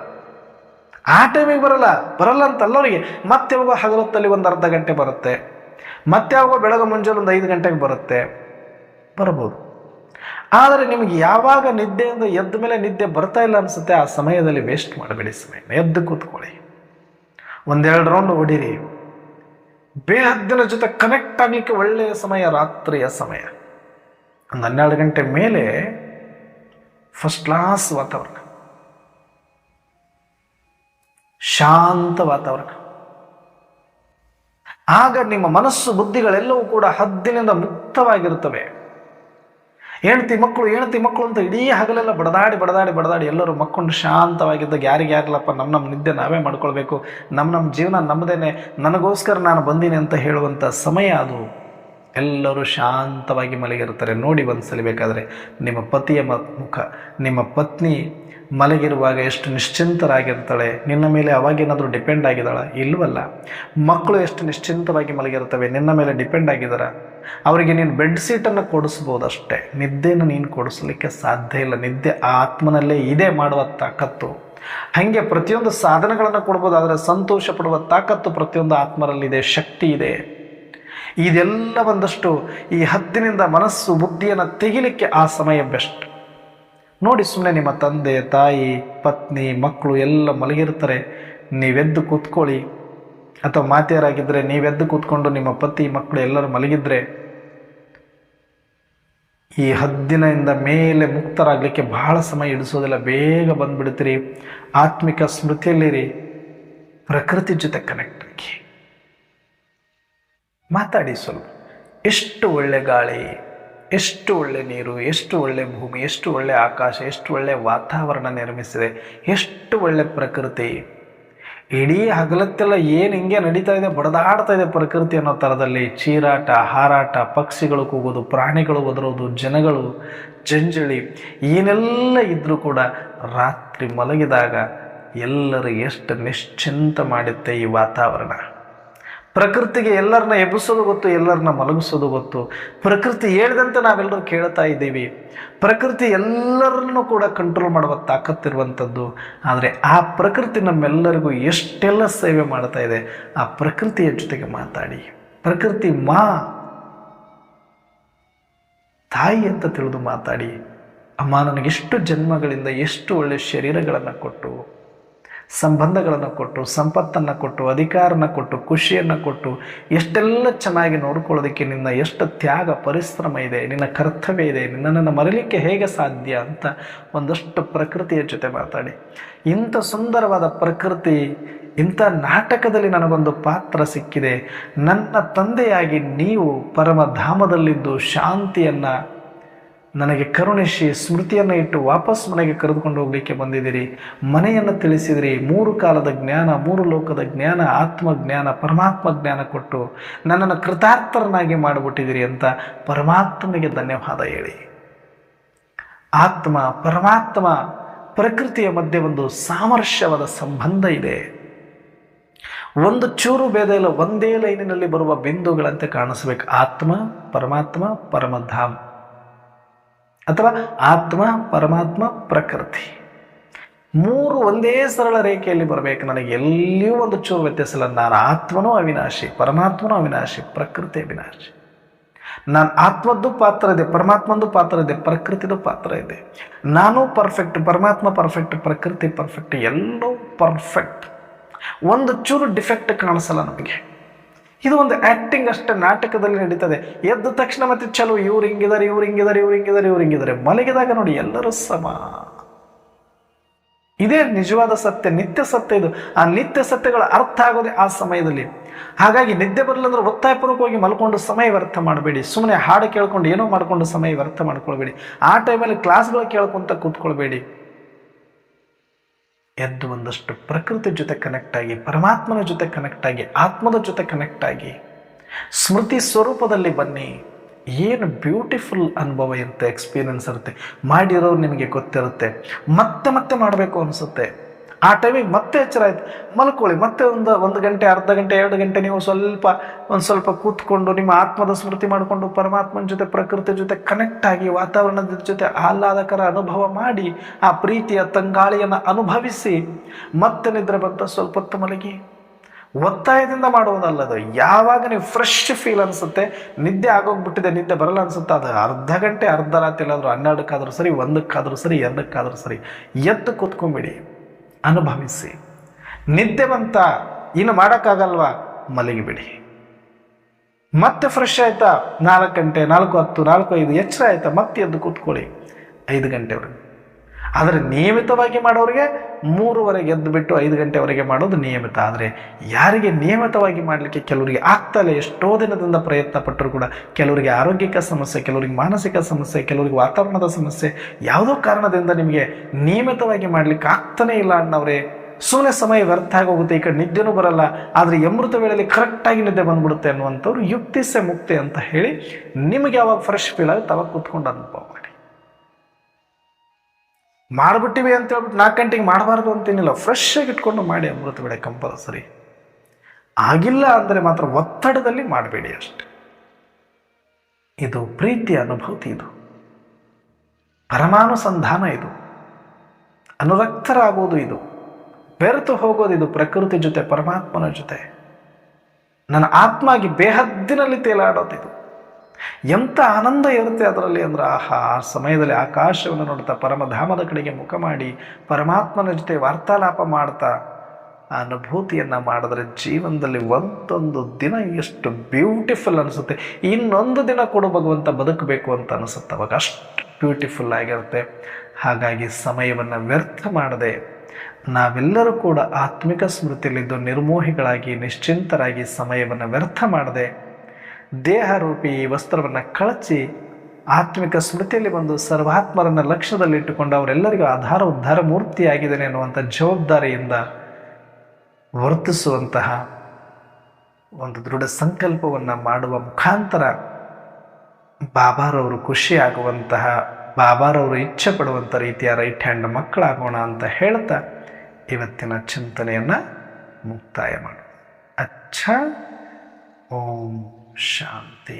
ಆ ಟೈಮಿಗೆ ಬರಲ್ಲ ಅಂತಲ್ಲವರಿಗೆ ಮತ್ತೆ ಯಾವಾಗ ಹಗಲೊತ್ತಲ್ಲಿ ಒಂದು ಅರ್ಧ ಗಂಟೆ ಬರುತ್ತೆ, ಮತ್ತೆ ಯಾವಾಗ ಬೆಳಗ್ಗೆ ಮುಂಜಾನೆ ಒಂದು 5 ಗಂಟೆಗೆ ಬರುತ್ತೆ, ಬರಬಹುದು. ಆದರೆ ನಿಮಗೆ ಯಾವಾಗ ನಿದ್ದೆಯಿಂದ ಎದ್ದ ಮೇಲೆ ನಿದ್ದೆ ಬರ್ತಾ ಇಲ್ಲ ಅನಿಸುತ್ತೆ, ಆ ಸಮಯದಲ್ಲಿ ವೇಸ್ಟ್ ಮಾಡಬೇಡಿ. ಸಮಯ ಎದ್ದು ಕೂತ್ಕೊಳ್ಳಿ, 1-2 ರೌಂಡ್ ಹೊಡೀರಿ. ಬೇಹದ್ದಿನ ಜೊತೆ ಕನೆಕ್ಟ್ ಆಗಲಿಕ್ಕೆ ಒಳ್ಳೆಯ ಸಮಯ ರಾತ್ರಿಯ ಸಮಯ. ಒಂದು 12 ಗಂಟೆ ಮೇಲೆ ಫಸ್ಟ್ ಕ್ಲಾಸ್ ವಾತಾವರಣ, ಶಾಂತ ವಾತಾವರಣ. ಆಗ ನಿಮ್ಮ ಮನಸ್ಸು ಬುದ್ಧಿಗಳೆಲ್ಲವೂ ಕೂಡ ಹದ್ದಿನಿಂದ ಮುಕ್ತವಾಗಿರುತ್ತವೆ. ಹೆಂಡತಿ ಮಕ್ಕಳು ಅಂತ ಇಡೀ ಹಗಲೆಲ್ಲ ಬಡದಾಡಿ ಎಲ್ಲರೂ ಮಕ್ಕೊಂಡು ಶಾಂತವಾಗಿದ್ದಾಗ ಯಾರಿಲ್ಲಪ್ಪ, ನಮ್ಮ ನಿದ್ದೆ ನಾವೇ ಮಾಡ್ಕೊಳ್ಬೇಕು, ನಮ್ಮ ಜೀವನ ನಮ್ಮದೇನೆ, ನನಗೋಸ್ಕರ ನಾನು ಬಂದೀನಿ ಅಂತ ಹೇಳುವಂಥ ಸಮಯ ಅದು. ಎಲ್ಲರೂ ಶಾಂತವಾಗಿ ಮಲಗಿರ್ತಾರೆ. ನೋಡಿ ಒಂದ್ಸಲಿ ಬೇಕಾದರೆ ನಿಮ್ಮ ಪತಿಯ ಮುಖ, ನಿಮ್ಮ ಪತ್ನಿ ಮಲಗಿರುವಾಗ ಎಷ್ಟು ನಿಶ್ಚಿಂತರಾಗಿರ್ತಾಳೆ. ನಿನ್ನ ಮೇಲೆ ಅವಾಗೇನಾದರೂ ಡಿಪೆಂಡ್ ಆಗಿದ್ದಾಳ? ಇಲ್ವಲ್ಲ. ಮಕ್ಕಳು ಎಷ್ಟು ನಿಶ್ಚಿಂತವಾಗಿ ಮಲಗಿರ್ತವೆ, ನಿನ್ನ ಮೇಲೆ ಡಿಪೆಂಡ್ ಆಗಿದ್ದಾರ? ಅವರಿಗೆ ನೀನು ಬೆಡ್ ಸೀಟನ್ನು ಕೊಡಿಸ್ಬೋದಷ್ಟೇ, ನಿದ್ದೆಯನ್ನು ನೀನು ಕೊಡಿಸ್ಲಿಕ್ಕೆ ಸಾಧ್ಯ ಇಲ್ಲ. ನಿದ್ದೆ ಆತ್ಮನಲ್ಲೇ ಇದೆ ಮಾಡುವ ತಾಕತ್ತು. ಹಾಗೆ ಪ್ರತಿಯೊಂದು ಸಾಧನಗಳನ್ನು ಕೊಡ್ಬೋದು, ಆದರೆ ಸಂತೋಷ ಪಡುವ ತಾಕತ್ತು ಪ್ರತಿಯೊಂದು ಆತ್ಮರಲ್ಲಿದೆ, ಶಕ್ತಿ ಇದೆ. ಇದೆಲ್ಲ ಒಂದಷ್ಟು ಈ ಹದ್ದಿನಿಂದ ಮನಸ್ಸು ಬುದ್ಧಿಯನ್ನು ತೆಗಿಲಿಕ್ಕೆ ಆ ಸಮಯ ಬೆಸ್ಟ್. ನೋಡಿ, ಸುಮ್ಮನೆ ನಿಮ್ಮ ತಂದೆ ತಾಯಿ ಪತ್ನಿ ಮಕ್ಕಳು ಎಲ್ಲ ಮಲಗಿರ್ತಾರೆ, ನೀವೆದ್ದು ಕೂತ್ಕೊಳ್ಳಿ. ಅಥವಾ ಮಾತೆಯರಾಗಿದ್ದರೆ ನೀವೆದ್ದು ಕೂತ್ಕೊಂಡು ನಿಮ್ಮ ಪತಿ ಮಕ್ಕಳು ಎಲ್ಲರೂ ಮಲಗಿದ್ರೆ ಈ ಹದ್ದಿನಿಂದ ಮೇಲೆ ಮುಕ್ತರಾಗಲಿಕ್ಕೆ ಬಹಳ ಸಮಯ ಹಿಡಿಸೋದಿಲ್ಲ, ಬೇಗ ಬಂದುಬಿಡ್ತೀರಿ. ಆತ್ಮಿಕ ಸ್ಮೃತಿಯಲ್ಲಿರಿ, ಪ್ರಕೃತಿ ಜೊತೆ ಕನೆಕ್ಟ್ ಆಗಿ ಮಾತಾಡಿ. ಸ್ವಲ್ಪ ಎಷ್ಟು ಒಳ್ಳೆ ಗಾಳಿ, ಎಷ್ಟು ಒಳ್ಳೆ ನೀರು, ಎಷ್ಟು ಒಳ್ಳೆ ಭೂಮಿ, ಎಷ್ಟು ಒಳ್ಳೆ ಆಕಾಶ, ಎಷ್ಟು ಒಳ್ಳೆ ವಾತಾವರಣ ನಿರ್ಮಿಸಿದೆ, ಎಷ್ಟು ಒಳ್ಳೆ ಪ್ರಕೃತಿ. ಇಡೀ ಹಗಲತ್ತೆಲ್ಲ ಏನು ಹಿಂಗೆ ನಡೀತಾ ಇದೆ, ಬಡದಾಡ್ತಾ ಇದೆ ಪ್ರಕೃತಿ ಅನ್ನೋ ಥರದಲ್ಲಿ. ಚೀರಾಟ, ಹಾರಾಟ, ಪಕ್ಷಿಗಳು ಕೂಗೋದು, ಪ್ರಾಣಿಗಳು ಒದರೋದು, ಜನಗಳು ಜಂಜಳಿ ಏನೆಲ್ಲ ಇದ್ದರೂ ಕೂಡ ರಾತ್ರಿ ಮಲಗಿದಾಗ ಎಲ್ಲರೂ ಎಷ್ಟು ನಿಶ್ಚಿಂತ ಮಾಡುತ್ತೆ ಈ ವಾತಾವರಣ. ಪ್ರಕೃತಿಗೆ ಎಲ್ಲರನ್ನ ಎಬ್ಬಿಸೋದು ಗೊತ್ತು, ಎಲ್ಲರನ್ನ ಮಲಗಿಸೋದು ಗೊತ್ತು. ಪ್ರಕೃತಿ ಹೇಳಿದಂತೆ ನಾವೆಲ್ಲರೂ ಕೇಳ್ತಾ ಇದ್ದೀವಿ. ಪ್ರಕೃತಿ ಎಲ್ಲರನ್ನೂ ಕೂಡ ಕಂಟ್ರೋಲ್ ಮಾಡುವ ತಾಕತ್ತಿರುವಂಥದ್ದು. ಆದರೆ ಆ ಪ್ರಕೃತಿ ನಮ್ಮೆಲ್ಲರಿಗೂ ಎಷ್ಟೆಲ್ಲ ಸೇವೆ ಮಾಡ್ತಾ ಇದೆ. ಆ ಪ್ರಕೃತಿಯ ಜೊತೆಗೆ ಮಾತಾಡಿ. ಪ್ರಕೃತಿ ತಾಯಿ ಅಂತ ತಿಳಿದು ಮಾತಾಡಿ. ಅಮ್ಮ, ನನಗೆಷ್ಟು ಜನ್ಮಗಳಿಂದ ಎಷ್ಟು ಒಳ್ಳೆಯ ಶರೀರಗಳನ್ನು ಕೊಟ್ಟು, ಸಂಬಂಧಗಳನ್ನು ಕೊಟ್ಟು, ಸಂಪತ್ತನ್ನು ಕೊಟ್ಟು, ಅಧಿಕಾರನ ಕೊಟ್ಟು, ಖುಷಿಯನ್ನು ಕೊಟ್ಟು, ಎಷ್ಟೆಲ್ಲ ಚೆನ್ನಾಗಿ ನೋಡ್ಕೊಳ್ಳೋದಕ್ಕೆ ನಿನ್ನ ಎಷ್ಟು ತ್ಯಾಗ ಪರಿಶ್ರಮ ಇದೆ, ನಿನ್ನ ಕರ್ತವ್ಯ ಇದೆ, ನಿನ್ನನ್ನು ಮರೀಲಿಕ್ಕೆ ಹೇಗೆ ಸಾಧ್ಯ ಅಂತ ಒಂದಷ್ಟು ಪ್ರಕೃತಿಯ ಜೊತೆ ಮಾತಾಡಿ. ಇಂಥ ಸುಂದರವಾದ ಪ್ರಕೃತಿ, ಇಂಥ ನಾಟಕದಲ್ಲಿ ನನಗೊಂದು ಪಾತ್ರ ಸಿಕ್ಕಿದೆ. ನನ್ನ ತಂದೆಯಾಗಿ ನೀವು ಪರಮಧಾಮದಲ್ಲಿದ್ದು ಶಾಂತಿಯನ್ನು ನನಗೆ ಕರುಣಿಸಿ ಸ್ಮೃತಿಯನ್ನು ಇಟ್ಟು ವಾಪಸ್ ಮನೆಗೆ ಕರೆದುಕೊಂಡು ಹೋಗಲಿಕ್ಕೆ ಬಂದಿದ್ದೀರಿ. ಮನೆಯನ್ನು ತಿಳಿಸಿದಿರಿ. 3 ಕಾಲದ ಜ್ಞಾನ, 3 ಲೋಕದ ಜ್ಞಾನ, ಆತ್ಮಜ್ಞಾನ, ಪರಮಾತ್ಮ ಜ್ಞಾನ ಕೊಟ್ಟು ನನ್ನನ್ನು ಕೃತಾರ್ಥರನ್ನಾಗಿ ಮಾಡಿಬಿಟ್ಟಿದ್ದೀರಿ ಅಂತ ಪರಮಾತ್ಮನಿಗೆ ಧನ್ಯವಾದ ಹೇಳಿ. ಆತ್ಮ, ಪರಮಾತ್ಮ, ಪ್ರಕೃತಿಯ ಮಧ್ಯೆ ಒಂದು ಸಾಮರಸ್ಯವಾದ ಸಂಬಂಧ ಇದೆ. ಒಂದು ಚೂರು ಭೇದ ಇಲ್ಲ, ಒಂದೇ ಲೈನಿನಲ್ಲಿ ಬರುವ ಬಿಂದುಗಳಂತೆ ಕಾಣಿಸ್ಬೇಕು. ಆತ್ಮ, ಪರಮಾತ್ಮ, ಪರಮಧಾಮ, ಅಥವಾ ಆತ್ಮ, ಪರಮಾತ್ಮ, ಪ್ರಕೃತಿ, 3 ಒಂದೇ ಸರಳ ರೇಖೆಯಲ್ಲಿ ಬರಬೇಕು. ನನಗೆ ಎಲ್ಲಿಯೂ ಒಂದು ಚೂರು ವ್ಯತ್ಯಾಸ ಇಲ್ಲ. ನಾನು ಆತ್ಮನೂ ಅವಿನಾಶಿ, ಪರಮಾತ್ಮನೂ ಅವಿನಾಶಿ, ಪ್ರಕೃತಿ ಅವಿನಾಶಿ. ನಾನು ಆತ್ಮದ್ದು ಪಾತ್ರ ಇದೆ, ಪರಮಾತ್ಮಂದು ಪಾತ್ರ ಇದೆ, ಪ್ರಕೃತಿದು ಪಾತ್ರ ಇದೆ. ನಾನು ಪರ್ಫೆಕ್ಟ್, ಪರಮಾತ್ಮ ಪರ್ಫೆಕ್ಟ್, ಪ್ರಕೃತಿ ಪರ್ಫೆಕ್ಟ್, ಎಲ್ಲವೂ ಪರ್ಫೆಕ್ಟ್. ಒಂದು ಚೂರು ಡಿಫೆಕ್ಟ್ ಕಾಣಿಸಲ್ಲ ನಮಗೆ. ಇದು ಒಂದು ಆ್ಯಕ್ಟಿಂಗ್ ಅಷ್ಟೇ, ನಾಟಕದಲ್ಲಿ ನಡೀತದೆ. ಎದ್ದ ತಕ್ಷಣ ಮತ್ತೆ ಚಲೋ ಇವ್ರು ಹಿಂಗಿದ್ದಾರೆ. ಮಲಗಿದಾಗ ನೋಡಿ ಎಲ್ಲರೂ ಸಮ. ಇದೇ ನಿಜವಾದ ಸತ್ಯ, ನಿತ್ಯ ಸತ್ಯ ಇದು. ಆ ನಿತ್ಯ ಸತ್ಯಗಳ ಅರ್ಥ ಆಗೋದೇ ಆ ಸಮಯದಲ್ಲಿ. ಹಾಗಾಗಿ ನಿದ್ದೆ ಬರಲಿಲ್ಲ ಅಂದ್ರೆ ಒತ್ತಾಯಪೂರ್ವಕವಾಗಿ ಮಲ್ಕೊಂಡು ಸಮಯ ವ್ಯರ್ಥ ಮಾಡಬೇಡಿ. ಸುಮ್ಮನೆ ಹಾಡು ಕೇಳ್ಕೊಂಡು ಏನೋ ಮಾಡ್ಕೊಂಡು ಸಮಯ ವ್ಯರ್ಥ ಮಾಡ್ಕೊಳ್ಬೇಡಿ. ಆ ಟೈಮಲ್ಲಿ ಕ್ಲಾಸ್ಗಳು ಕೇಳ್ಕೊಂತ ಕೂತ್ಕೊಳ್ಬೇಡಿ. ಎದ್ದು ಒಂದಷ್ಟು ಪ್ರಕೃತಿ ಜೊತೆ ಕನೆಕ್ಟ್ ಆಗಿ, ಪರಮಾತ್ಮನ ಜೊತೆ ಕನೆಕ್ಟ್ ಆಗಿ, ಆತ್ಮದ ಜೊತೆ ಕನೆಕ್ಟ್ ಆಗಿ, ಸ್ಮೃತಿ ಸ್ವರೂಪದಲ್ಲಿ ಬನ್ನಿ. ಏನು ಬ್ಯೂಟಿಫುಲ್ ಅನುಭವ ಇರುತ್ತೆ, ಎಕ್ಸ್ಪೀರಿಯನ್ಸ್ ಇರುತ್ತೆ. ಮಾಡಿರೋರು ನಿಮಗೆ ಗೊತ್ತಿರುತ್ತೆ. ಮತ್ತೆ ಮತ್ತೆ ಮಾಡಬೇಕು ಅನಿಸುತ್ತೆ. ಆ ಟೈಮಿಗೆ ಮತ್ತೆ ಎಚ್ಚರ ಆಯ್ತು, ಮಲ್ಕೊಳ್ಳಿ. ಮತ್ತೆ ಒಂದು ಗಂಟೆ, ಅರ್ಧ ಗಂಟೆ, 2 ಗಂಟೆ ನೀವು ಒಂದು ಸ್ವಲ್ಪ ಕೂತ್ಕೊಂಡು ನಿಮ್ಮ ಆತ್ಮದ ಸ್ಮೃತಿ ಮಾಡಿಕೊಂಡು ಪರಮಾತ್ಮನ ಜೊತೆ, ಪ್ರಕೃತಿ ಜೊತೆ ಕನೆಕ್ಟ್ ಆಗಿ, ವಾತಾವರಣದ ಜೊತೆ ಆಹ್ಲಾದಕರ ಅನುಭವ ಮಾಡಿ, ಆ ಪ್ರೀತಿಯ ತಂಗಾಳಿಯನ್ನು ಅನುಭವಿಸಿ, ಮತ್ತೆ ನಿದ್ರೆ ಬಂತ ಸ್ವಲ್ಪ ಹೊತ್ತು ಮಲಗಿ. ಒತ್ತಾಯದಿಂದ ಮಾಡುವುದಲ್ಲದು. ಯಾವಾಗ ನೀವು ಫ್ರೆಶ್ ಫೀಲ್ ಅನಿಸುತ್ತೆ, ನಿದ್ದೆ ಆಗೋಗ್ಬಿಟ್ಟಿದೆ, ನಿದ್ದೆ ಬರಲ್ಲ ಅನಿಸುತ್ತೆ, ಅದು ಅರ್ಧ ಗಂಟೆ, ಅರ್ಧ ರಾತ್ರಿ ಇಲ್ಲಾದರೂ 12ಕ್ಕಾದರೂ ಸರಿ, 1ಕ್ಕಾದರೂ ಸರಿ, 2ಕ್ಕಾದರೂ ಸರಿ, ಎದ್ದು ಕೂತ್ಕೊಂಬಿಡಿ, ಅನುಭವಿಸಿ. ನಿದ್ದೆ ಬಂತ, ಇನ್ನು ಮಾಡೋಕ್ಕಾಗಲ್ವಾ, ಮಲಗಿಬಿಡಿ. ಮತ್ತೆ ಫ್ರೆಶ್ ಆಯ್ತಾ, 4 ಗಂಟೆ, 4:10, 4:05 ಎಚ್ಚರ ಆಯ್ತಾ, ಮತ್ತೆ ಎದ್ದು ಕೂತ್ಕೊಳ್ಳಿ 5 ಗಂಟೆವರೆಗೆ. ಆದರೆ ನಿಯಮಿತವಾಗಿ ಮಾಡೋರಿಗೆ 3:30 ಎದ್ದು ಬಿಟ್ಟು 5 ಗಂಟೆವರೆಗೆ ಮಾಡೋದು ನಿಯಮಿತ. ಆದರೆ ಯಾರಿಗೆ ನಿಯಮಿತವಾಗಿ ಮಾಡಲಿಕ್ಕೆ ಕೆಲವರಿಗೆ ಆಗ್ತಾಯಿಲ್ಲ, ಎಷ್ಟೋ ದಿನದಿಂದ ಪ್ರಯತ್ನ ಪಟ್ಟರು ಕೂಡ ಕೆಲವರಿಗೆ ಆರೋಗ್ಯಿಕ ಸಮಸ್ಯೆ, ಕೆಲವರಿಗೆ ಮಾನಸಿಕ ಸಮಸ್ಯೆ, ಕೆಲವರಿಗೆ ವಾತಾವರಣದ ಸಮಸ್ಯೆ, ಯಾವುದೋ ಕಾರಣದಿಂದ ನಿಮಗೆ ನಿಯಮಿತವಾಗಿ ಮಾಡಲಿಕ್ಕೆ ಆಗ್ತಾನೇ ಇಲ್ಲ ಅನ್ನೋರೇ, ಸುಮ್ಮನೆ ಸಮಯ ವ್ಯರ್ಥ ಆಗೋಗುತ್ತೆ, ಈ ಕಡೆ ನಿದ್ದೆನೂ ಬರಲ್ಲ, ಆದರೆ ಅಮೃತ ವೇಳೆಯಲ್ಲಿ ಕರೆಕ್ಟಾಗಿ ನಿದ್ದೆ ಬಂದ್ಬಿಡುತ್ತೆ ಅನ್ನುವಂಥವ್ರು ಯುಕ್ತಿಸೆ ಮುಕ್ತಿ ಅಂತ ಹೇಳಿ, ನಿಮಗೆ ಯಾವಾಗ ಫ್ರೆಶ್ ಫೀಲ್ ಆಗುತ್ತೆ ಅವಾಗ ಕೂತ್ಕೊಂಡು ಅನುಭವ ಮಾಡಿ. ಮಾಡಿಬಿಟ್ಟಿವಿ ಅಂತ ಹೇಳ್ಬಿಟ್ಟು 4 ಗಂಟೆಗೆ ಮಾಡಬಾರ್ದು ಅಂತೇನಿಲ್ಲ, ಫ್ರೆಶ್ ಆಗಿ ಇಟ್ಕೊಂಡು ಮಾಡಿ ಅಮೃತ ವೇಳೆ ಕಂಪಲ್ಸರಿ. ಆಗಿಲ್ಲ ಅಂದರೆ ಮಾತ್ರ ಒತ್ತಡದಲ್ಲಿ ಮಾಡಬೇಡಿ ಅಷ್ಟೆ. ಇದು ಪ್ರೀತಿಯ ಅನುಭೂತಿ, ಇದು ಪರಮಾನುಸಂಧಾನ, ಇದು ಅನುರಕ್ತರಾಗೋದು, ಇದು ಬೆರೆತು ಹೋಗೋದು, ಇದು ಪ್ರಕೃತಿ ಜೊತೆ, ಪರಮಾತ್ಮನ ಜೊತೆ ನನ್ನ ಆತ್ಮಾಗಿ ಬೇಹದ್ದಿನಲ್ಲಿ ತೇಲಾಡೋದು. ಇದು ಎಂಥ ಆನಂದ ಇರುತ್ತೆ ಅದರಲ್ಲಿ ಅಂದ್ರೆ, ಆ ಸಮಯದಲ್ಲಿ ಆಕಾಶವನ್ನು ನೋಡ್ತಾ ಪರಮಧಾಮದ ಕಡೆಗೆ ಮುಖ ಮಾಡಿ ಪರಮಾತ್ಮನ ಜೊತೆ ವಾರ್ತಾಲಾಪ ಮಾಡ್ತಾ ಆ ಅನುಭೂತಿಯನ್ನು ಮಾಡಿದ್ರೆ ಜೀವನದಲ್ಲಿ ಒಂದೊಂದು ದಿನ ಎಷ್ಟು ಬ್ಯೂಟಿಫುಲ್ ಅನಿಸುತ್ತೆ. ಇನ್ನೊಂದು ದಿನ ಕೂಡ ಭಗವಂತ ಬದುಕಬೇಕು ಅಂತ ಅನಿಸುತ್ತೆ, ಅವಾಗ ಅಷ್ಟು ಬ್ಯೂಟಿಫುಲ್ ಆಗಿರುತ್ತೆ. ಹಾಗಾಗಿ ಸಮಯವನ್ನು ವ್ಯರ್ಥ ಮಾಡದೆ ನಾವೆಲ್ಲರೂ ಕೂಡ ಆತ್ಮಿಕ ಸ್ಮೃತಿಯಲ್ಲಿದ್ದು ನಿರ್ಮೋಹಿಗಳಾಗಿ, ನಿಶ್ಚಿಂತರಾಗಿ, ಸಮಯವನ್ನು ವ್ಯರ್ಥ ಮಾಡದೆ ದೇಹರೂಪಿ ವಸ್ತ್ರವನ್ನು ಕಳಚಿ ಆತ್ಮಿಕ ಸ್ಮೃತಿಯಲ್ಲಿ ಬಂದು ಸರ್ವಾತ್ಮರನ್ನು ಲಕ್ಷ್ಯದಲ್ಲಿಟ್ಟುಕೊಂಡು ಅವರೆಲ್ಲರಿಗೂ ಆಧಾರ ಉದ್ಧಾರ ಮೂರ್ತಿಯಾಗಿದ್ದೇನೆ ಅನ್ನುವಂಥ ಜವಾಬ್ದಾರಿಯಿಂದ ವರ್ತಿಸುವಂತಹ ಒಂದು ದೃಢ ಸಂಕಲ್ಪವನ್ನು ಮಾಡುವ ಮುಖಾಂತರ ಬಾಬಾರವರು ಖುಷಿಯಾಗುವಂತಹ, ಬಾಬಾರವರು ಇಚ್ಛೆ ಪಡುವಂಥ ರೀತಿಯ ರೈಟ್ ಹ್ಯಾಂಡ್ ಮಕ್ಕಳಾಗೋಣ ಅಂತ ಹೇಳ್ತಾ ಇವತ್ತಿನ ಚಿಂತನೆಯನ್ನು ಮುಕ್ತಾಯ ಮಾಡು. ಅಚ್ಚ. ಓಂ ಶಾಂತಿ.